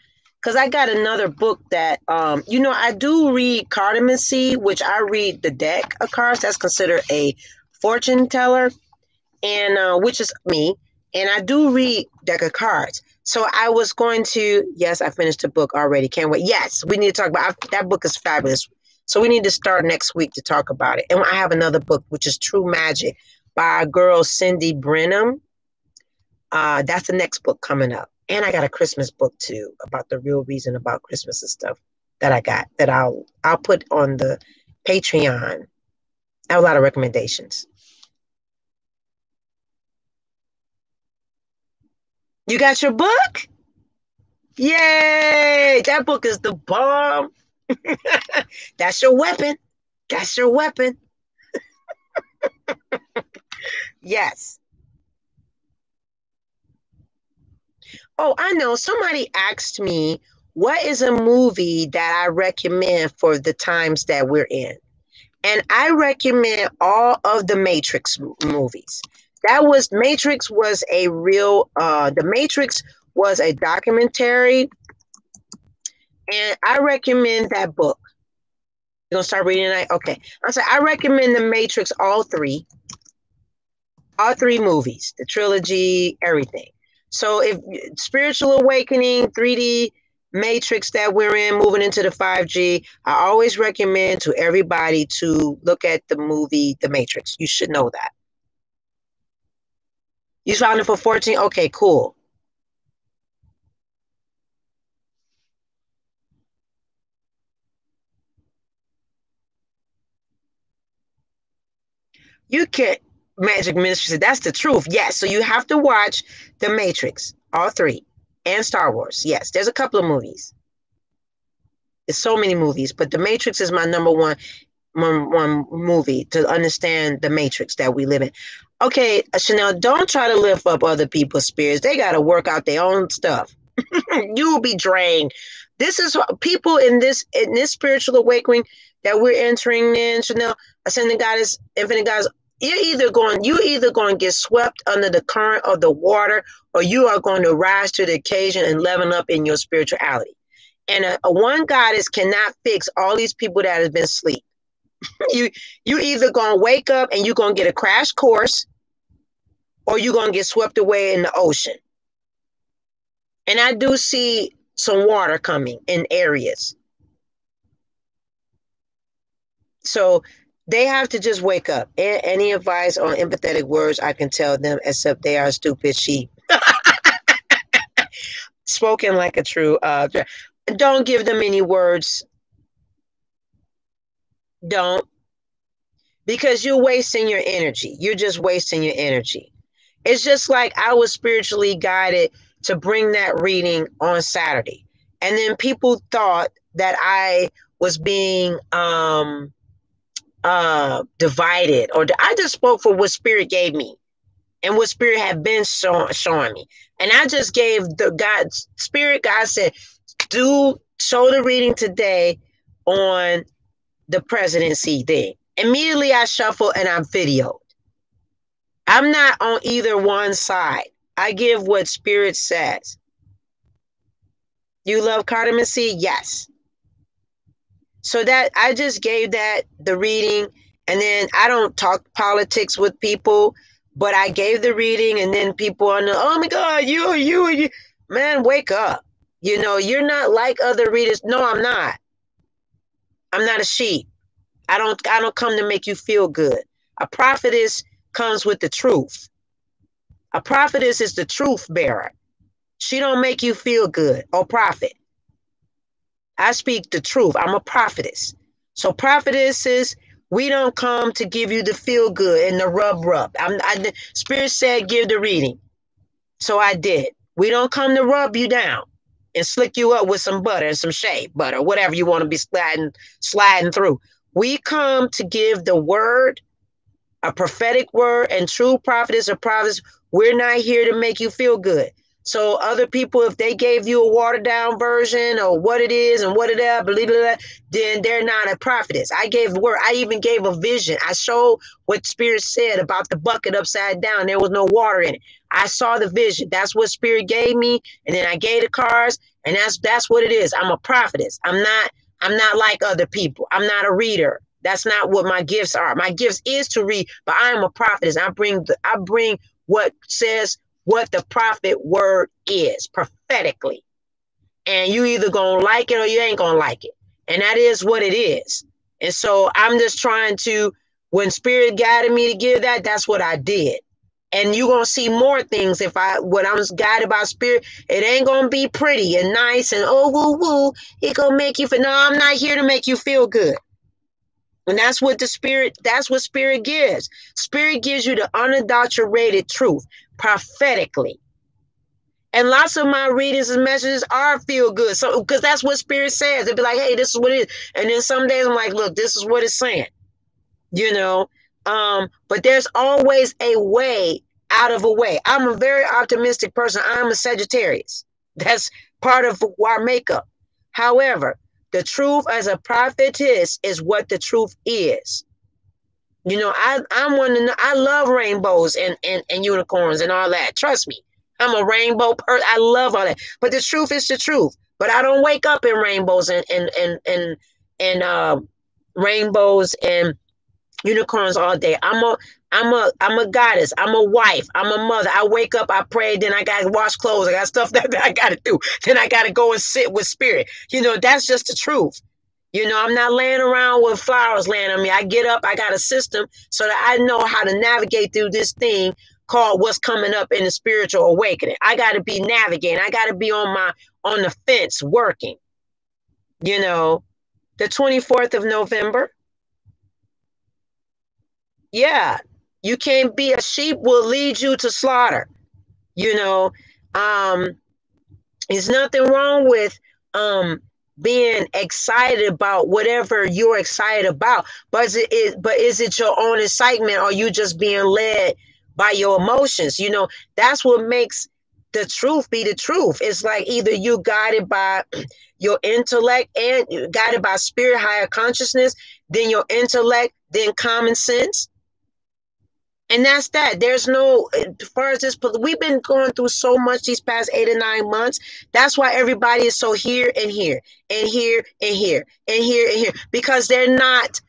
Because I got another book that, I do read cartomancy, which I read the deck of cards. That's considered a fortune teller, and which is me. And I do read deck of cards. So I was going to, yes, I finished the book already. Can't wait. Yes, we need to talk about that book is fabulous. So we need to start next week to talk about it. And I have another book, which is True Magic by a girl, Cindy Brenham. That's the next book coming up. And I got a Christmas book too about the real reason about Christmas and stuff that I got that I'll put on the Patreon. I have a lot of recommendations. You got your book? Yay! That book is the bomb. That's your weapon. That's your weapon. Yes. Oh, I know. Somebody asked me, what is a movie that I recommend for the times that we're in? And I recommend all of the Matrix movies. Matrix was a real, The Matrix was a documentary And I recommend that book. You're gonna start reading tonight? Okay. I recommend The Matrix, all three movies, the trilogy, everything. So if spiritual awakening, 3D matrix that we're in, moving into the 5G, I always recommend to everybody to look at the movie The Matrix. You should know that. You found it for 14? Okay, cool. You can Magic Mistress, that's the truth. Yes. So you have to watch The Matrix, all three, and Star Wars. Yes, there's a couple of movies. There's so many movies, but The Matrix is my number one movie to understand the matrix that we live in. Okay, Chanel, don't try to lift up other people's spirits. They got to work out their own stuff. You will be drained. This is what people in this spiritual awakening that we're entering in, Chanel, ascending goddess, infinite goddess. You're either going to get swept under the current of the water, or you are going to rise to the occasion and level up in your spirituality. And a one goddess cannot fix all these people that have been asleep. You either gonna wake up and you're gonna get a crash course, or you're gonna get swept away in the ocean. And I do see some water coming in areas. So they have to just wake up. Any advice on empathetic words I can tell them, except they are stupid sheep. Spoken like a true don't give them any words. Don't, because you're wasting your energy. You're just wasting your energy. It's just like I was spiritually guided to bring that reading on Saturday. And then people thought that I was being divided, or I just spoke for what spirit gave me and what spirit had been showing me. And I just gave the God said, do show the reading today on the presidency thing. Immediately I shuffle and I videoed. I'm not on either one side. I give what spirit says. You love cartomancy? Yes. So that I just gave that the reading, and then I don't talk politics with people, but I gave the reading, and then people are, oh my God, you, man, wake up. You're not like other readers. No, I'm not. I'm not a sheep. I don't come to make you feel good. A prophetess comes with the truth. A prophetess is the truth bearer. She don't make you feel good or profit. I speak the truth. I'm a prophetess. So prophetesses, we don't come to give you the feel good and the rub. Spirit said give the reading. So I did. We don't come to rub you down and slick you up with some butter and some shea butter, whatever you want to be sliding through. We come to give the word, a prophetic word, and true prophetess or prophets. We're not here to make you feel good. So other people, if they gave you a watered down version or what it is and what it is, believe it, then they're not a prophetess. I gave the word. I even gave a vision. I showed what Spirit said about the bucket upside down. There was no water in it. I saw the vision. That's what Spirit gave me, and then I gave the cards, and that's what it is. I'm a prophetess. I'm not like other people. I'm not a reader. That's not what my gifts are. My gifts is to read, but I am a prophetess. I bring what says what the prophet word is prophetically. And you either gonna like it or you ain't gonna like it. And that is what it is. And so I'm just trying to, when Spirit guided me to give that, that's what I did. And you're gonna see more things when I'm guided by Spirit. It ain't gonna be pretty and nice and oh woo woo. It gonna make you feel. No, I'm not here to make you feel good. And that's what Spirit gives. Spirit gives you the unadulterated truth prophetically. And lots of my readings and messages are feel good. So, because that's what Spirit says. They'll be like, hey, this is what it is. And then some days I'm like, look, this is what it's saying. But there's always a way out of a way. I'm a very optimistic person. I'm a Sagittarius. That's part of our makeup. However, the truth as a prophetess is what the truth is. I'm one to know, I love rainbows and unicorns and all that. Trust me. I'm a rainbow person. I love all that. But the truth is the truth. But I don't wake up in rainbows and rainbows and unicorns all day. I'm a goddess. I'm a wife. I'm a mother. I wake up, I pray, then I gotta wash clothes. I got stuff that I gotta do. Then I gotta go and sit with spirit. That's just the truth. I'm not laying around with flowers laying on me. I get up, I got a system so that I know how to navigate through this thing called what's coming up in the spiritual awakening. I gotta be navigating. I gotta be on the fence working. The 24th of November. Yeah, you can't be a sheep will lead you to slaughter. There's nothing wrong with being excited about whatever you're excited about, but is it your own excitement, or are you just being led by your emotions? That's what makes the truth be the truth. It's like either you guided by your intellect and guided by spirit, higher consciousness, then your intellect, then common sense. And that's that. There's no, as far as this, we've been going through so much these past 8 or 9 months. That's why everybody is so here and here and here and here and here and here, because they're not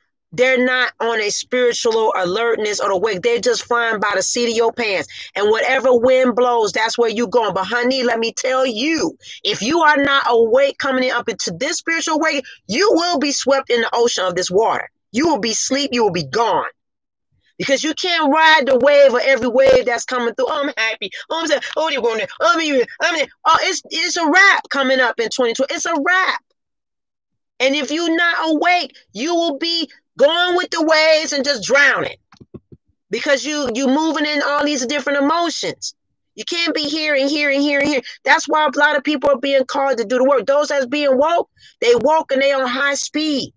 on a spiritual alertness or awake. They're just flying by the seat of your pants. And whatever wind blows, that's where you're going. But honey, let me tell you, if you are not awake coming up into this spiritual awakening, you will be swept in the ocean of this water. You will be asleep. You will be gone. Because you can't ride the wave of every wave that's coming through. Oh, I'm happy. Oh, I'm saying, oh, you're going there. Oh, it's a wrap coming up in 2020. It's a wrap. And if you're not awake, you will be going with the waves and just drowning. Because you moving in all these different emotions. You can't be here and here and here and here. That's why a lot of people are being called to do the work. Those that's being woke, they woke and they on high speed.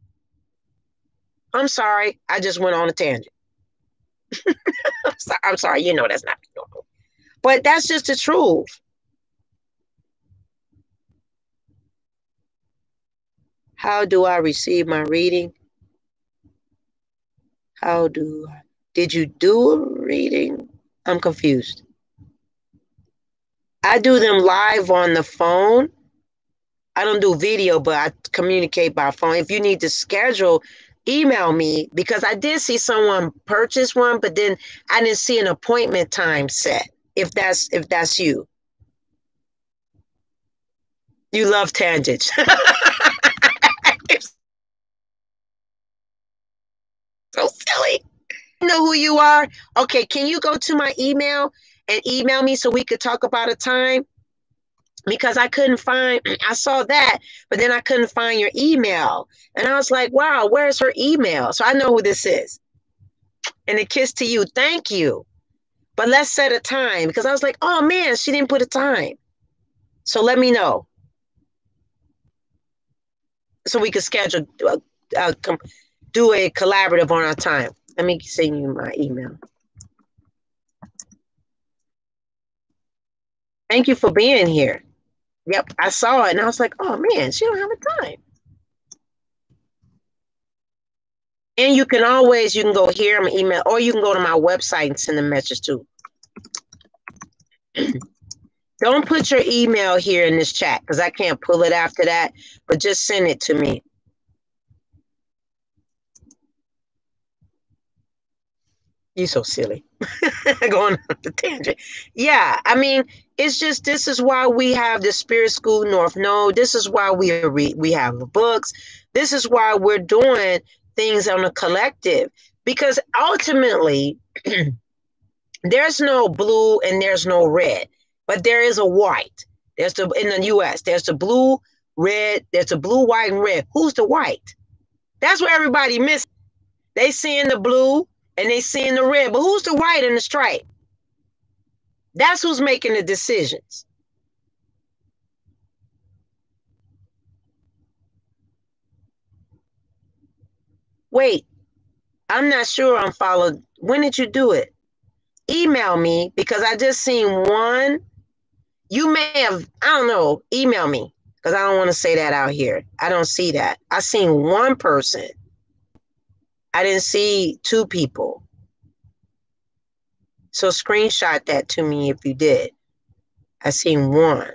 I'm sorry. I just went on a tangent. I'm sorry, that's not normal. But that's just the truth. How do I receive my reading? Did you do a reading? I'm confused. I do them live on the phone. I don't do video, but I communicate by phone. If you need to schedule, email me, because I did see someone purchase one, but then I didn't see an appointment time set. If that's you. You love tangents. So silly. You know who you are? Okay, can you go to my email and email me so we could talk about a time? Because I couldn't find, I saw that, but then I couldn't find your email. And I was like, wow, where's her email? So I know who this is. And a kiss to you. Thank you. But let's set a time, because I was like, oh man, she didn't put a time. So let me know. So we could schedule, do a collaborative on our time. Let me send you my email. Thank you for being here. Yep, I saw it and I was like, oh man, she don't have a time. And you can go here, my email, or you can go to my website and send a message too. Don't put your email here in this chat because I can't pull it after that, but just send it to me. You're so silly. Going on the tangent. Yeah, I mean, it's just, this is why we have the Spirit School North Node. This is why we have the books. This is why we're doing things on a collective, because ultimately there's no blue and there's no red, but there is a white. In the US, there's the blue, red, there's the blue, white, and red. Who's the white? That's where everybody misses. They seeing the blue and they seeing the red, but who's the white in the stripe? That's who's making the decisions. Wait, I'm not sure I'm followed. When did you do it? Email me, because I just seen one. You may have, I don't know, email me, because I don't want to say that out here. I don't see that. I seen one person. I didn't see 2 people. So screenshot that to me if you did. I seen one.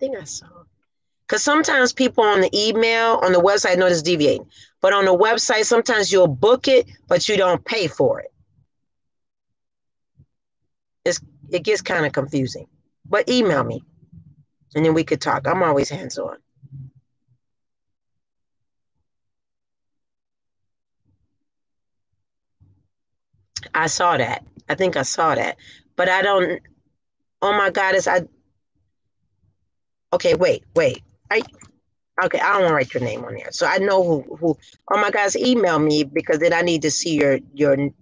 think I saw. Because sometimes people on the email, on the website, know this deviating. But on the website, sometimes you'll book it, but you don't pay for it. It gets kind of confusing. But email me, and then we could talk. I'm always hands-on. I saw that. I think I saw that. But I don't, oh my God, okay, wait. Okay, I don't want to write your name on there. So I know who, oh my God, email me because then I need to see your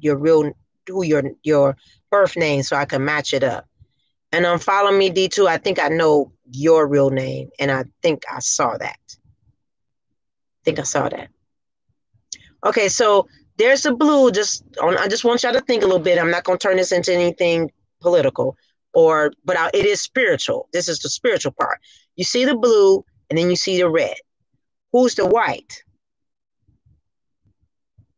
real, your birth name so I can match it up. And follow me, D2. I think I know your real name. And I think I saw that. Okay, so there's a blue. I just want y'all to think a little bit. I'm not going to turn this into anything political, but it is spiritual. This is the spiritual part. You see the blue, and then you see the red. Who's the white?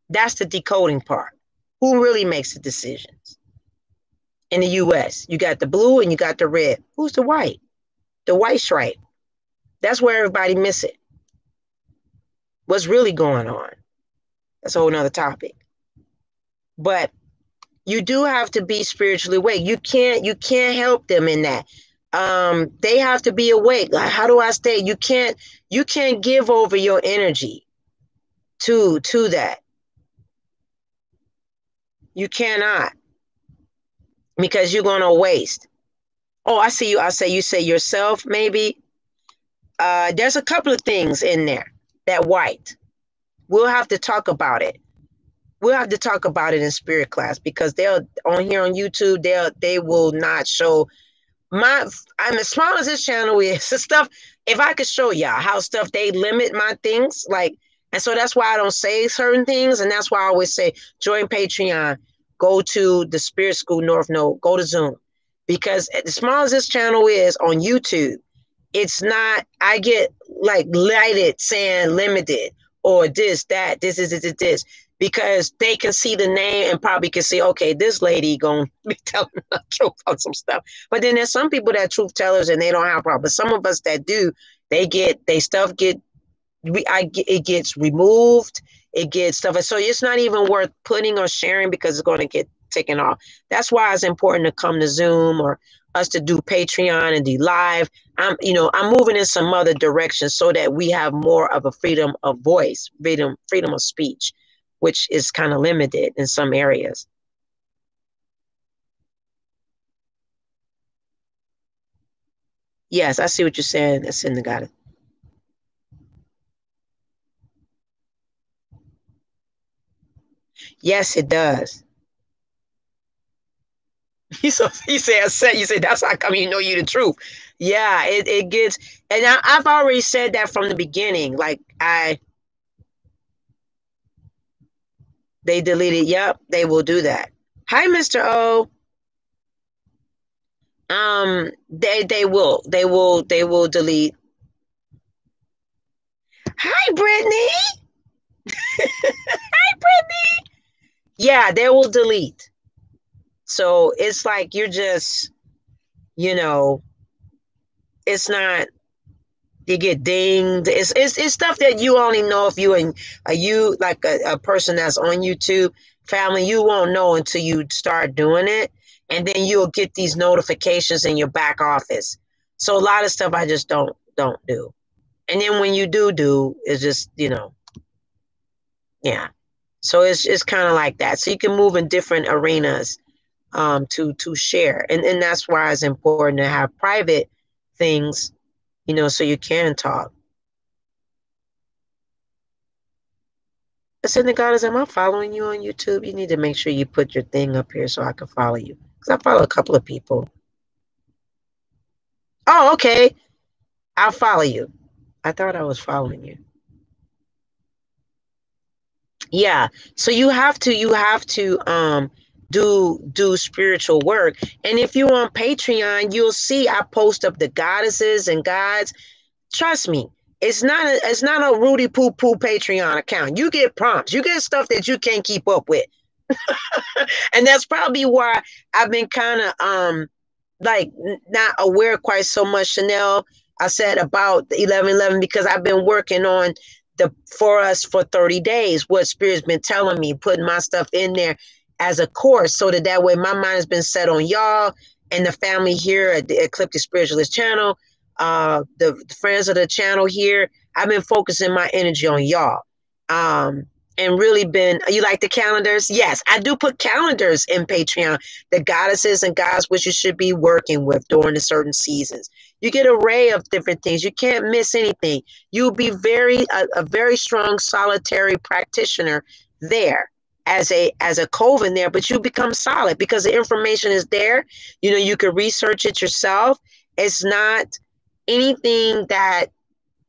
That's the decoding part. Who really makes the decisions? In the U.S., you got the blue and you got the red. Who's the white? The white stripe. That's where everybody miss it. What's really going on? That's a whole nother topic. But you do have to be spiritually awake. You can't help them in that. They have to be awake. Like, how do I stay? You can't give over your energy to that. You cannot, because you're gonna waste. Oh, I see you. You say yourself, maybe. There's a couple of things in there that white. We'll have to talk about it. We'll have to talk about it in spirit class, because they'll on here on YouTube, they will not show I'm as small as this channel is. The stuff, if I could show y'all how stuff they limit my things, like, and so that's why I don't say certain things, and that's why I always say join Patreon, go to the Spirit School North Node, go to Zoom, because as small as this channel is on YouTube, it's not. I get like lighted saying limited or this that this is this because they can see the name and probably can see, okay, this lady gonna be telling the truth on some stuff. But then there's some people that truth tellers and they don't have a problem. But some of us that do, it gets removed, it gets stuff. And so it's not even worth putting or sharing because it's going to get taken off. That's why it's important to come to Zoom or us to do Patreon and do live. I'm moving in some other direction so that we have more of a freedom of voice, freedom of speech, which is kind of limited in some areas. Yes, I see what you're saying. That's in the God. Yes, it does. You say that's how come you know you the truth. Yeah, it gets, and I've already said that from the beginning. Like they deleted. Yep, they will do that. Hi, Mr. O. They will delete. Hi, Brittany. Hi, Brittany. Yeah, they will delete. So it's like you're just, it's not. You get dinged. It's stuff that you only know if you like a person that's on YouTube family. You won't know until you start doing it, and then you'll get these notifications in your back office. So a lot of stuff I just don't do. And then when you do, it's just yeah. So it's kind of like that. So you can move in different arenas to share, and that's why it's important to have private things, so you can talk. I said to God, am I following you on YouTube? You need to make sure you put your thing up here so I can follow you. Because I follow a couple of people. Oh, okay. I'll follow you. I thought I was following you. Yeah. So you have to do spiritual work. And if you're on Patreon, you'll see I post up the goddesses and gods. Trust me, it's not a Rudy Poo Poo Patreon account. You get prompts. You get stuff that you can't keep up with. And that's probably why I've been kind of like not aware quite so much, Chanel, I said about the 11:11 because I've been working on the for us for 30 days. What Spirit's been telling me, putting my stuff in there as a course, so that way my mind has been set on y'all and the family here at the Ecliptic Spiritualist channel, the friends of the channel here. I've been focusing my energy on y'all. And really been, you like the calendars? Yes, I do put calendars in Patreon, the goddesses and gods which you should be working with during the certain seasons. You get an array of different things. You can't miss anything. You'll be a very strong solitary practitioner there as a coven there, but you become solid because the information is there. You know, you can research it yourself. It's not anything that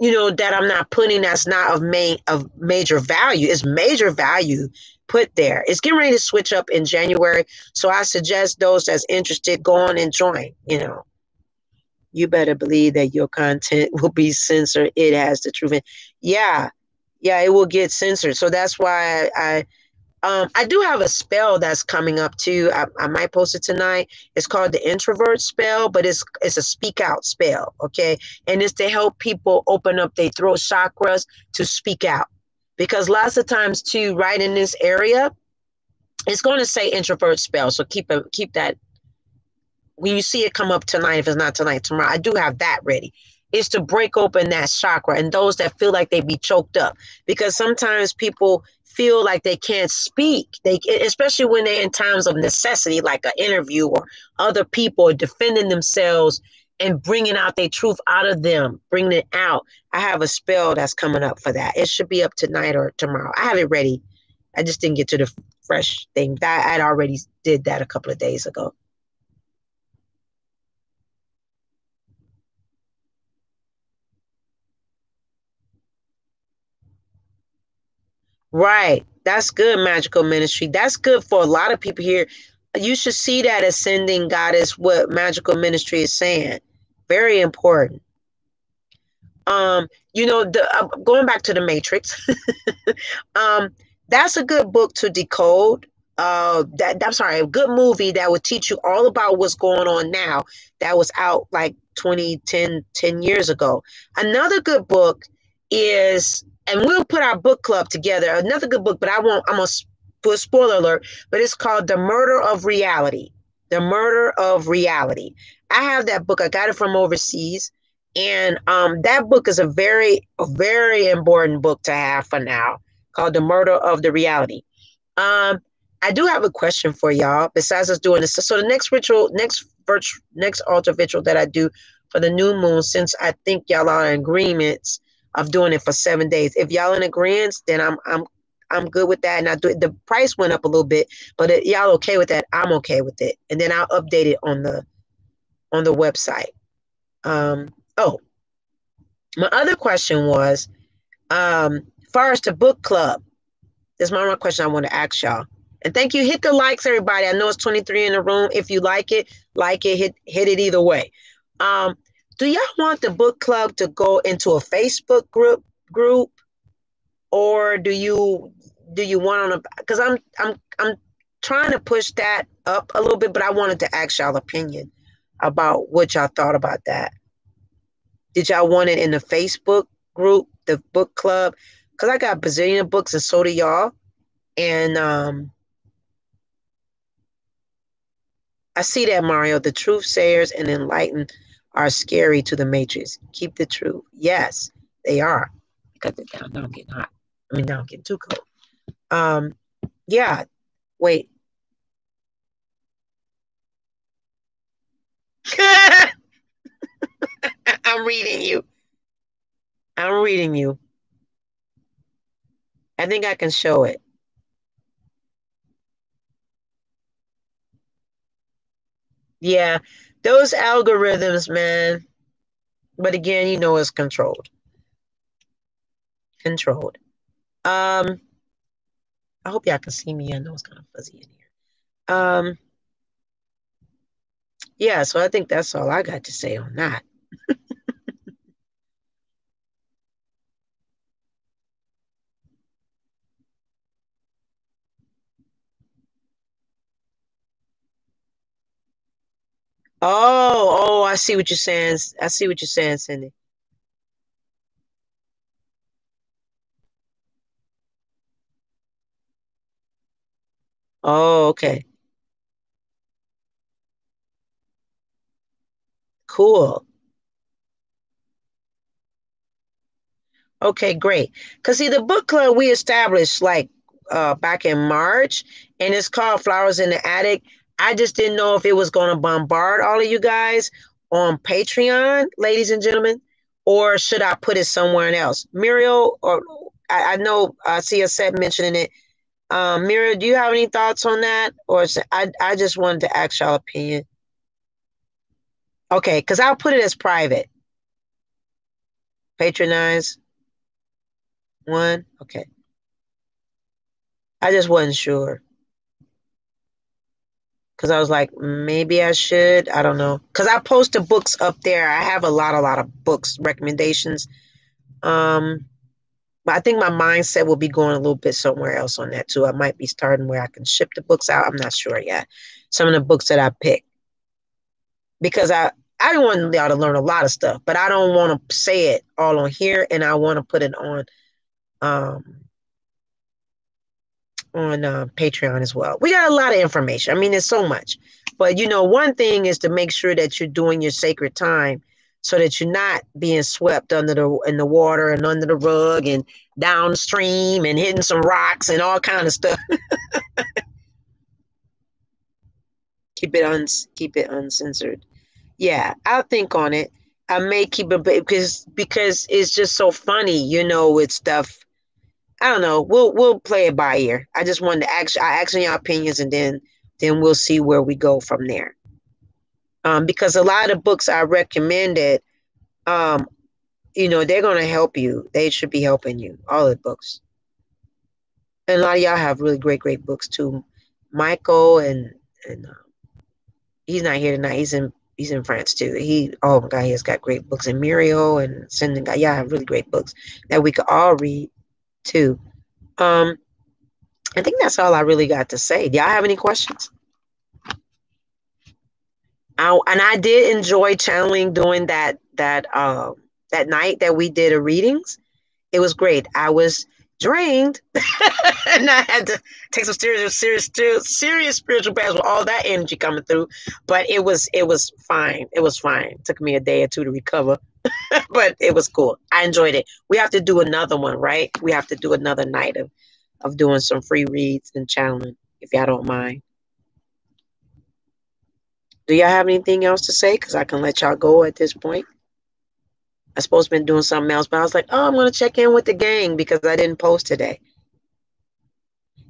that I'm not putting that's not of major value. It's major value put there. It's getting ready to switch up in January. So I suggest those that's interested go on and join. You better believe that your content will be censored. It has the truth. Yeah. Yeah, it will get censored. So that's why I do have a spell that's coming up too. I might post it tonight. It's called the introvert spell, but it's a speak out spell, okay? And it's to help people open up their throat chakras to speak out. Because lots of times too, right in this area, it's going to say introvert spell. So keep that when you see it come up tonight, if it's not tonight, tomorrow, I do have that ready. Is to break open that chakra and those that feel like they be choked up, because sometimes people feel like they can't speak. Especially when they're in times of necessity, like an interview or other people defending themselves and bringing out their truth out of them, bringing it out. I have a spell that's coming up for that. It should be up tonight or tomorrow. I have it ready. I just didn't get to the fresh thing. I'd already did that a couple of days ago. Right. That's good, magical ministry. That's good for a lot of people here. You should see that ascending goddess, what magical ministry is saying. Very important. Going back to the Matrix, um, that's a good book to decode. I'm sorry, a good movie that would teach you all about what's going on now. That was out like 10 years ago. Another good book is, and we'll put our book club together. Another good book, but I'm gonna put spoiler alert. But it's called The Murder of Reality. The Murder of Reality. I have that book. I got it from overseas. And that book is a very important book to have for now, called The Murder of the Reality. I do have a question for y'all, besides us doing this. So the next ritual, next altar ritual that I do for the new moon, since I think y'all are in agreements of doing it for 7 days. If y'all in agreement, then I'm good with that. And I do it. The price went up a little bit, but y'all okay with that? I'm okay with it. And then I'll update it on the website. Oh, my other question was, far as the book club, that's my question I want to ask y'all. And thank you. Hit the likes, everybody. I know it's 23 in the room. If you like it, hit it either way. Do y'all want the book club to go into a Facebook group, or do you want on a? Because I'm trying to push that up a little bit, but I wanted to ask y'all opinion about what y'all thought about that. Did y'all want it in the Facebook group, the book club? Because I got a bazillion books and so do y'all. And I see that, Mario. The truth sayers and enlightened are scary to the matrix. Keep the truth. Yes, they are. Cut it down. Now I'm getting hot. Now I'm getting too cold. Yeah. Wait. I'm reading you. I'm reading you. I think I can show it. Yeah. Those algorithms, man. But again, it's controlled. Controlled. I hope y'all can see me. I know it's kind of fuzzy in here. Yeah, so I think that's all I got to say on that. Oh, I see what you're saying. I see what you're saying, Cindy. Oh, okay. Cool. Okay, great. Because see, the book club we established like back in March, and it's called Flowers in the Attic. I just didn't know if it was going to bombard all of you guys on Patreon, ladies and gentlemen, or should I put it somewhere else? Muriel, or I know I see a set mentioning it. Muriel, do you have any thoughts on that? Or I just wanted to ask y'all opinion. Okay, because I'll put it as private. Patronize one. Okay. I just wasn't sure. Because I was like, maybe I should. I don't know. Because I post the books up there. I have a lot of books recommendations. Um, but I think my mindset will be going a little bit somewhere else on that too. I might be starting where I can ship the books out. I'm not sure yet. Some of the books that I picked because I want y'all to learn a lot of stuff, but I don't want to say it all on here, and I want to put it um on Patreon as well. We got a lot of information. I mean, there's so much. But you know, one thing is to make sure that you're doing your sacred time so that you're not being swept under the water and under the rug and downstream and hitting some rocks and all kind of stuff. Keep it uncensored. Yeah, I'll think on it. I may keep it because it's just so funny, you know, with stuff. I don't know. We'll play it by ear. I just wanted to ask your opinions, and then we'll see where we go from there. Because a lot of books I recommended, um, you know, they're gonna help you. They should be helping you. All the books, and a lot of y'all have really great books too. Michael and he's not here tonight. He's in France too. Oh my God, he has got great books. And Muriel and Cindy, y'all have really great books that we could all read too. Um, I think that's all I really got to say. Do y'all have any questions? And I did enjoy channeling doing that night that we did a readings. It was great. I was drained, and I had to take some serious spiritual baths with all that energy coming through. But it was fine. It was fine. It took me a day or two to recover, but it was cool. I enjoyed it. We have to do another one, right? We have to do another night of doing some free reads and channeling, if y'all don't mind. Do y'all have anything else to say? Because I can let y'all go at this point. I supposed to been doing something else, but I was like, oh, I'm gonna check in with the gang because I didn't post today.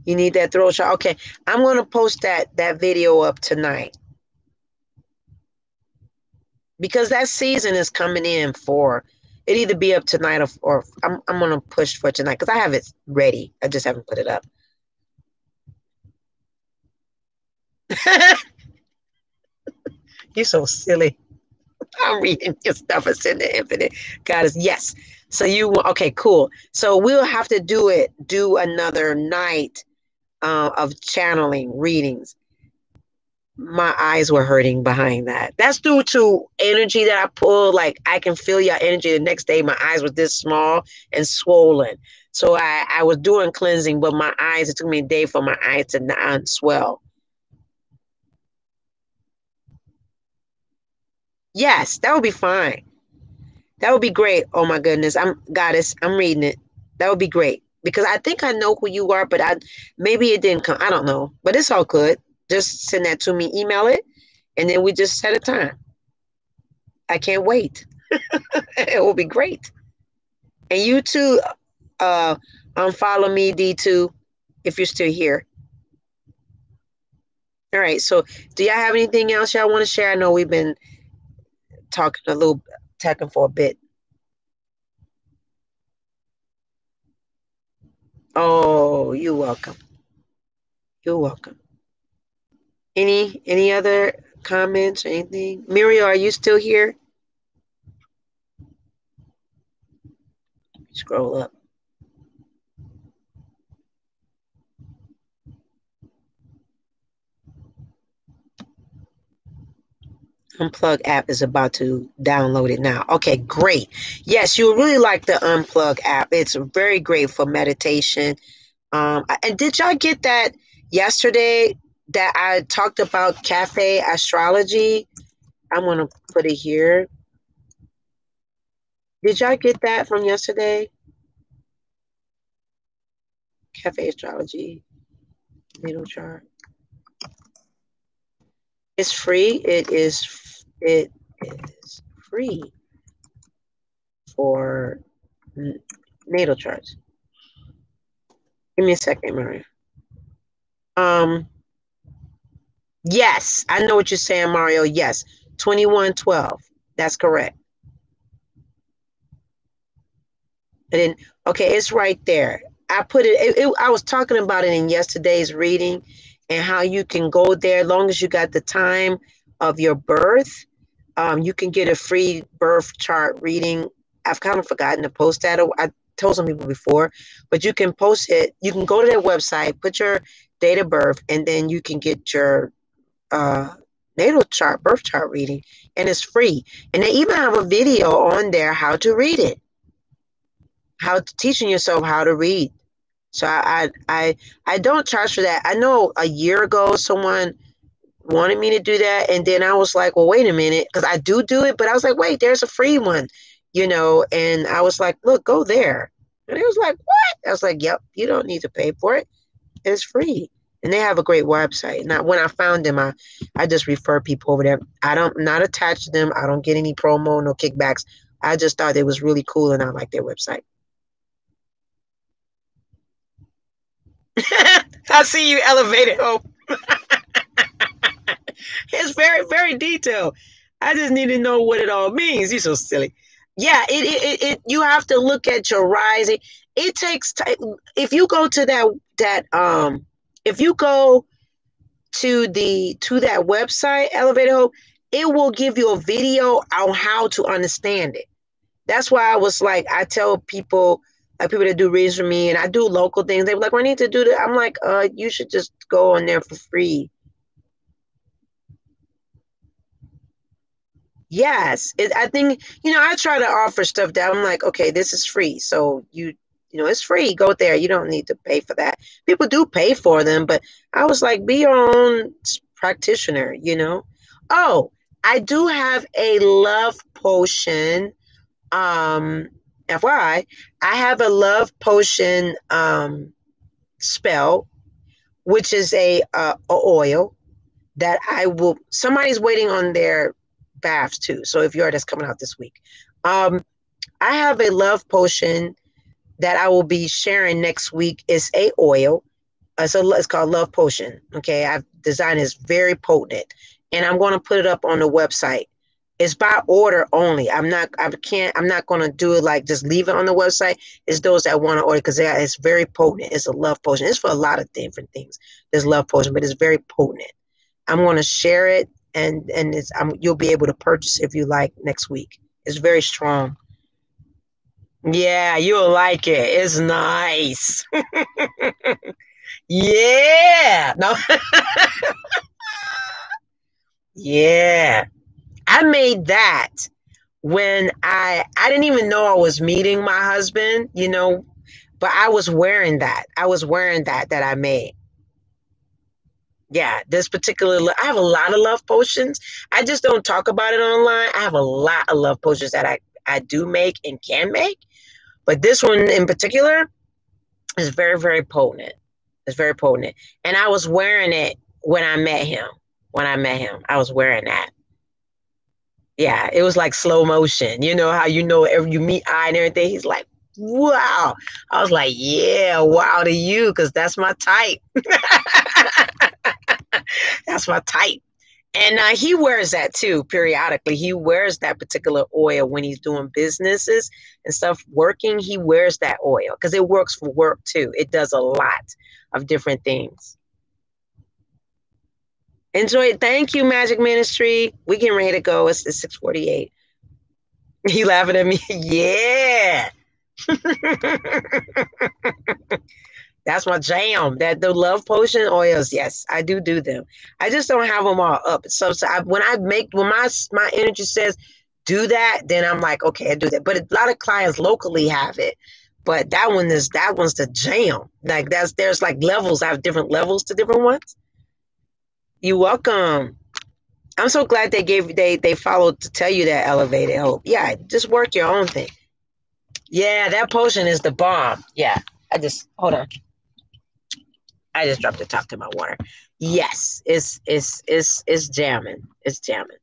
You need that throat shot. Okay, I'm gonna post that video up tonight because that season is coming in for it either be up tonight or I'm gonna push for tonight because I have it ready. I just haven't put it up. You're so silly. I'm reading your stuff. It's in the infinite. God is yes. So okay, cool. So we'll have to do another night of channeling readings. My eyes were hurting behind that. That's due to energy that I pull. Like I can feel your energy the next day. My eyes were this small and swollen. So I was doing cleansing, but my eyes, it took me a day for my eyes to not swell. Yes, that would be fine. That would be great. Oh my goodness. I'm goddess. I'm reading it. That would be great. Because I think I know who you are, but maybe it didn't come. I don't know. But it's all good. Just send that to me, email it, and then we just set a time. I can't wait. It will be great. And you too, uh unfollow me, D2, if you're still here. All right. So do y'all have anything else y'all want to share? I know we've been talking for a bit. Oh, you're welcome. You're welcome. Any other comments or anything? Muriel, are you still here? Scroll up. Unplug app is about to download it now. Okay, great. Yes, you'll really like the Unplug app. It's very great for meditation. And did y'all get that yesterday that I talked about cafe astrology? I'm gonna put it here. Did y'all get that from yesterday? Cafe astrology, natal chart. It's free. It is free for natal charts. Give me a second, Maria. Yes, I know what you're saying, Mario. Yes, 2112. That's correct. And then, okay, it's right there. I put I was talking about it in yesterday's reading and how you can go there as long as you got the time of your birth. You can get a free birth chart reading. I've kind of forgotten to post that. I told some people before, but you can post it. You can go to their website, put your date of birth, and then you can get your natal chart, birth chart reading, and it's free. And they even have a video on there how to read it, how teaching yourself how to read. So I don't charge for that. I know a year ago someone wanted me to do that, and then I was like, well, wait a minute, because I do it, but I was like, wait, there's a free one, and I was like, look, go there. And it was like, what? I was like, yep, you don't need to pay for it. It's free. And they have a great website. Now, when I found them, I just refer people over there. I'm not attached to them. I don't get any promo, no kickbacks. I just thought it was really cool, and I like their website. I see you elevated hope. It's very, very detailed. I just need to know what it all means. You're so silly. Yeah, you have to look at your rising. It takes time. If you go to if you go to that website, Elevated Hope, it will give you a video on how to understand it. That's why I was like, I tell people, like people that do readings for me, and I do local things. They're like, well, I need to do that. I'm like, you should just go on there for free. Yes, I think I try to offer stuff that I'm like, okay, this is free, so it's free. Go there. You don't need to pay for that. People do pay for them, but I was like, be your own practitioner. Oh, I do have a love potion. FYI, I have a love potion spell, which is a oil that somebody's waiting on their baths too. So if you're that's coming out this week, I have a love potion that I will be sharing next week. It's a oil. It's called Love Potion. Okay, I've designed it's very potent, and I'm going to put it up on the website. It's by order only. I'm not going to do it like just leave it on the website. It's those that want to order because it's very potent. It's a love potion. It's for a lot of different things. There's love potion, but it's very potent. I'm going to share it, and you'll be able to purchase if you like next week. It's very strong. Yeah, you'll like it. It's nice. Yeah. No. Yeah. I made that when I didn't even know I was meeting my husband, but I was wearing that. I was wearing that I made. Yeah, I have a lot of love potions. I just don't talk about it online. I have a lot of love potions that I do make and can make. But this one in particular is very, very potent. It's very potent. And I was wearing it when I met him. I was wearing that. Yeah, it was like slow motion. You know how you meet eye and everything. He's like, wow. I was like, yeah, wow to you, because that's my type. That's my type. And he wears that too periodically. He wears that particular oil when he's doing businesses and stuff, working. He wears that oil because it works for work too. It does a lot of different things. Enjoy it. Thank you, Magic Ministry. We getting ready to go. It's 6:48. You laughing at me? Yeah. That's my jam. That the love potion oils. Yes, I do them. I just don't have them all up. When my energy says do that, then I'm like, okay, I do that. But a lot of clients locally have it. But that one's the jam. Like there's like levels. I have different levels to different ones. You're welcome. I'm so glad they followed to tell you that elevated hope. Yeah, just work your own thing. Yeah, that potion is the bomb. Yeah. Hold on. I just dropped the top to my water. Yes, it's jamming. It's jamming.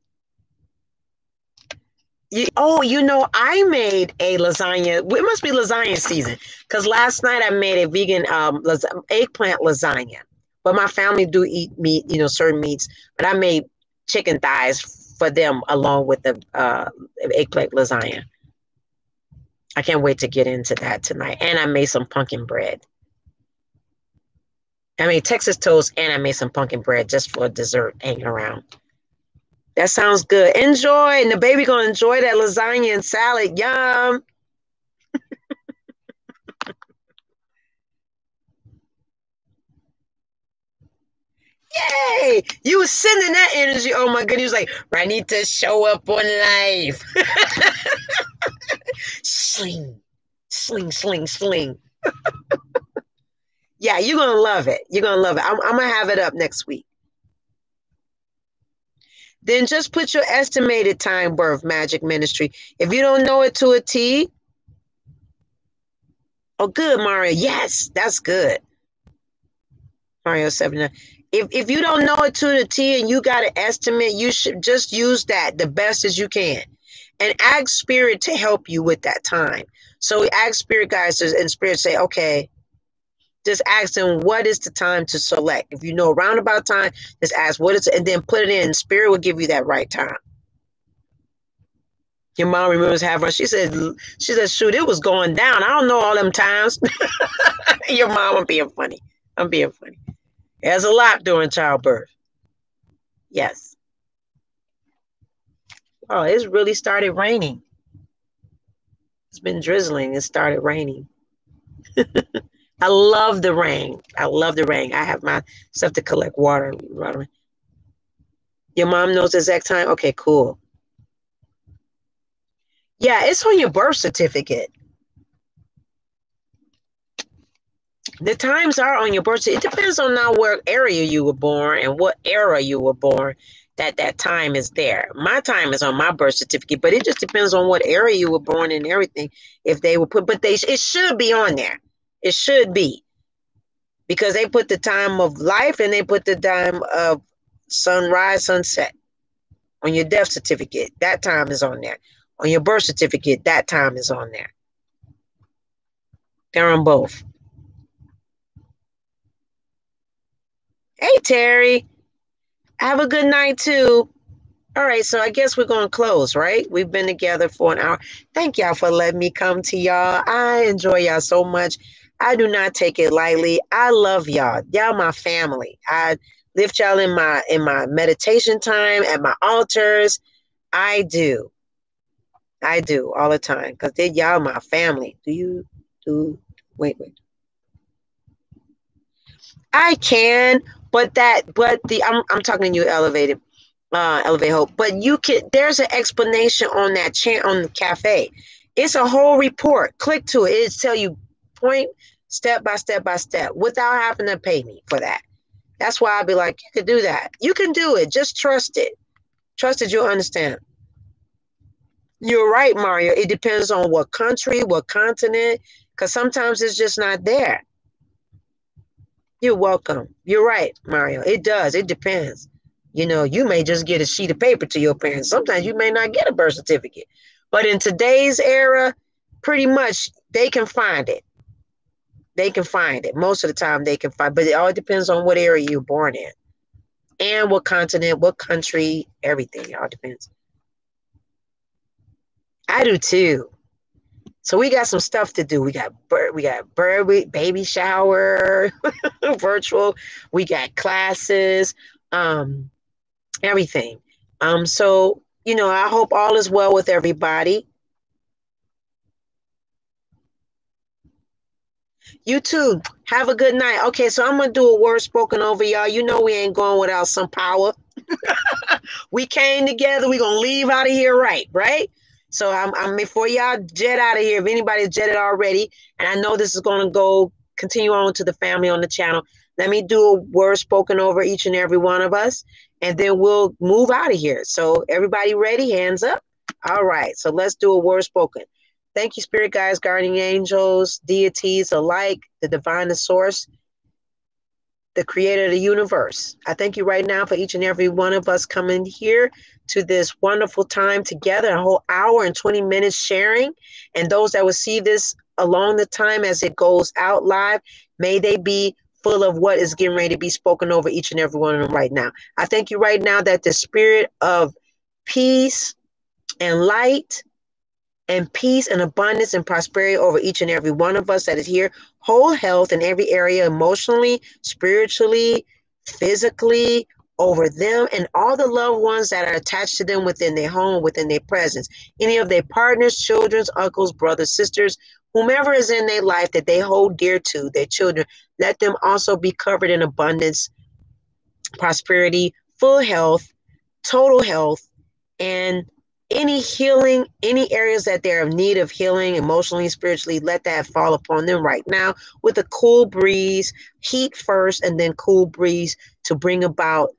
I made a lasagna. It must be lasagna season because last night I made a vegan eggplant lasagna. But my family do eat meat, certain meats. But I made chicken thighs for them along with the eggplant lasagna. I can't wait to get into that tonight. And I made some pumpkin bread. I made Texas toast and I made some pumpkin bread just for dessert hanging around. That sounds good. Enjoy. And the baby gonna enjoy that lasagna and salad. Yum. Yay. You was sending that energy. Oh my goodness. You was like, I need to show up on life. Sling. Sling, sling, sling. Yeah, you're gonna love it. You're gonna love it. I'm gonna have it up next week. Then just put your estimated time birth, Magic Ministry. If you don't know it to a T, oh, good, Mario. Yes, that's good. Mario 79. If you don't know it to the T and you got an estimate, you should just use that the best as you can. And ask Spirit to help you with that time. So ask Spirit guys and Spirit say, okay, just ask them what is the time to select. If you know a roundabout time, just ask what is it, and then put it in. Spirit will give you that right time. Your mom remembers having. She said, shoot, it was going down. I don't know all them times. Your mom, I'm being funny. I'm being funny. There's a lot during childbirth. Yes. Oh, it's really started raining. It's been drizzling. It started raining. I love the rain. I love the rain. I have my stuff to collect water. Your mom knows the exact time? Okay, cool. Yeah, it's on your birth certificate. The times are on your birth certificate. It depends on now where area you were born and what era you were born that time is there. My time is on my birth certificate, but it just depends on what area you were born in and everything. If they were put, but it should be on there. It should be. Because they put the time of life and they put the time of sunrise, sunset on your death certificate. That time is on there. On your birth certificate, that time is on there. They're on both. Hey, Terry. Have a good night, too. All right, so I guess we're going to close, right? We've been together for an hour. Thank y'all for letting me come to y'all. I enjoy y'all so much. I do not take it lightly. I love y'all. Y'all my family. I lift y'all in my meditation time at my altars. I do all the time because y'all my family. Wait. I can, but I'm talking to you elevated hope, but you can, there's an explanation on that chant on the cafe. It's a whole report. Click to it. It's tell you point step by step by step without having to pay me for that. That's why I'd be like, you could do that. You can do it. Just trust it. Trust it. You'll understand. You're right, Mario. It depends on what country, what continent, because sometimes it's just not there. You're welcome. You're right, Mario. It does. It depends. You may just get a sheet of paper to your parents. Sometimes you may not get a birth certificate. But in today's era, pretty much they can find it. They can find it. Most of the time they can find, but it all depends on what area you're born in. And what continent, what country, everything. It all depends. I do too. So we got some stuff to do. We got baby shower, virtual. We got classes, everything. So I hope all is well with everybody. You too. Have a good night. Okay, so I'm gonna do a word spoken over y'all. You know we ain't going without some power. We came together. We gonna leave out of here right? So I'm before y'all jet out of here. If anybody's jetted already, and I know this is gonna go continue on to the family on the channel. Let me do a word spoken over each and every one of us, and then we'll move out of here. So everybody ready? Hands up. All right. So let's do a word spoken. Thank you, spirit guides, guardian angels, deities alike, the divine source, the creator of the universe. I thank you right now for each and every one of us coming here to this wonderful time together, a whole hour and 20 minutes sharing. And those that will see this along the time as it goes out live, may they be full of what is getting ready to be spoken over each and every one of them right now. I thank you right now that the spirit of peace and light and peace and abundance and prosperity over each and every one of us that is here. Whole health in every area, emotionally, spiritually, physically, over them and all the loved ones that are attached to them within their home, within their presence. Any of their partners, children, uncles, brothers, sisters, whomever is in their life that they hold dear to, their children, let them also be covered in abundance, prosperity, full health, total health, and any healing, any areas that they're in need of healing emotionally, spiritually, let that fall upon them right now with a cool breeze, heat first, and then cool breeze to bring about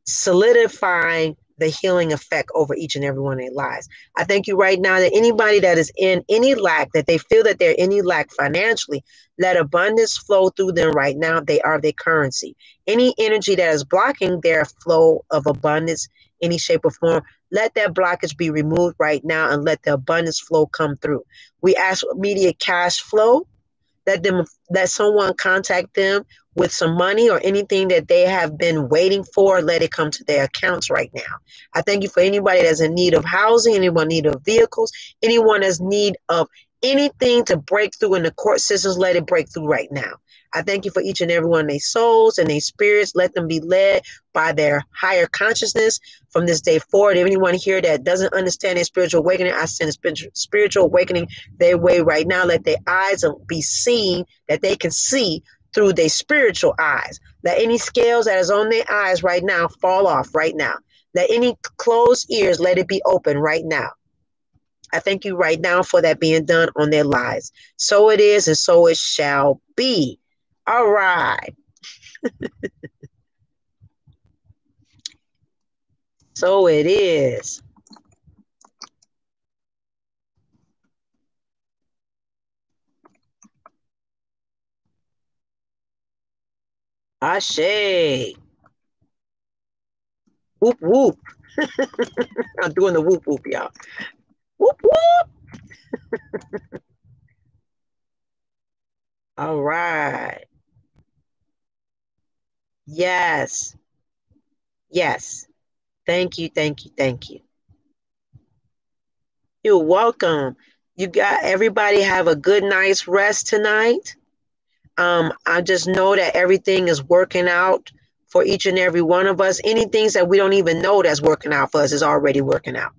solidifying the healing effect over each and every one of their lives. I thank you right now that anybody that is in any lack, that they feel that they're in any lack financially, let abundance flow through them right now. They are their currency. Any energy that is blocking their flow of abundance, any shape or form, let that blockage be removed right now and let the abundance flow come through. We ask immediate cash flow. Let someone contact them with some money or anything that they have been waiting for. Let it come to their accounts right now. I thank you for anybody that's in need of housing, anyone in need of vehicles, anyone that's in need of anything to break through in the court systems. Let it break through right now. I thank you for each and every one of their souls and their spirits. Let them be led by their higher consciousness from this day forward. If anyone here that doesn't understand their spiritual awakening, I send a spiritual awakening their way right now. Let their eyes be seen, that they can see through their spiritual eyes. Let any scales that is on their eyes right now fall off right now. Let any closed ears, let it be open right now. I thank you right now for that being done on their lives. So it is, and so it shall be. All right. So it is. Ashe. Whoop, whoop. I'm doing the whoop, whoop, y'all. Whoop, whoop. All right. Yes. Yes. Thank you, thank you, thank you. You're welcome. You got everybody have a good night's rest tonight. I just know that everything is working out for each and every one of us. Any things that we don't even know that's working out for us is already working out.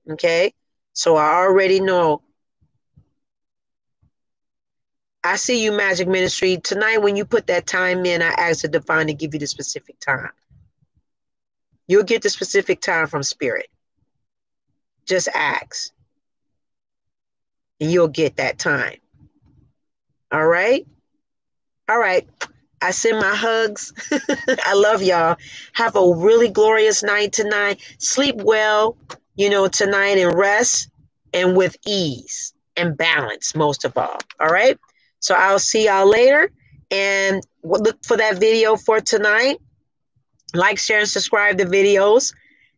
Okay? So I already know. I see you, Magic Ministry. Tonight, when you put that time in, I ask the divine to give you the specific time. You'll get the specific time from Spirit. Just ask, and you'll get that time. All right? All right. I send my hugs. I love y'all. Have a really glorious night tonight. Sleep well, tonight, and rest and with ease and balance, most of all. All right. So I'll see y'all later, and look for that video for tonight. Like, share, and subscribe to videos.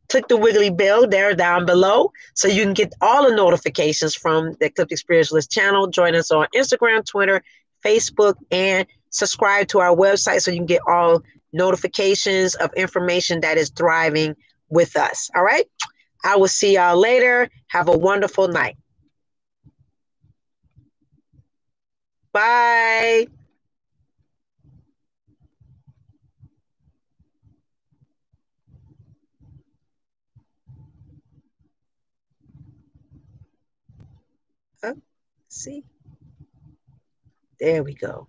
Click the wiggly bell there down below so you can get all the notifications from the Ecliptic Spiritualist channel. Join us on Instagram, Twitter, Facebook, and subscribe to our website so you can get all notifications of information that is thriving with us. All right. I will see y'all later. Have a wonderful night. Bye. See, There we go.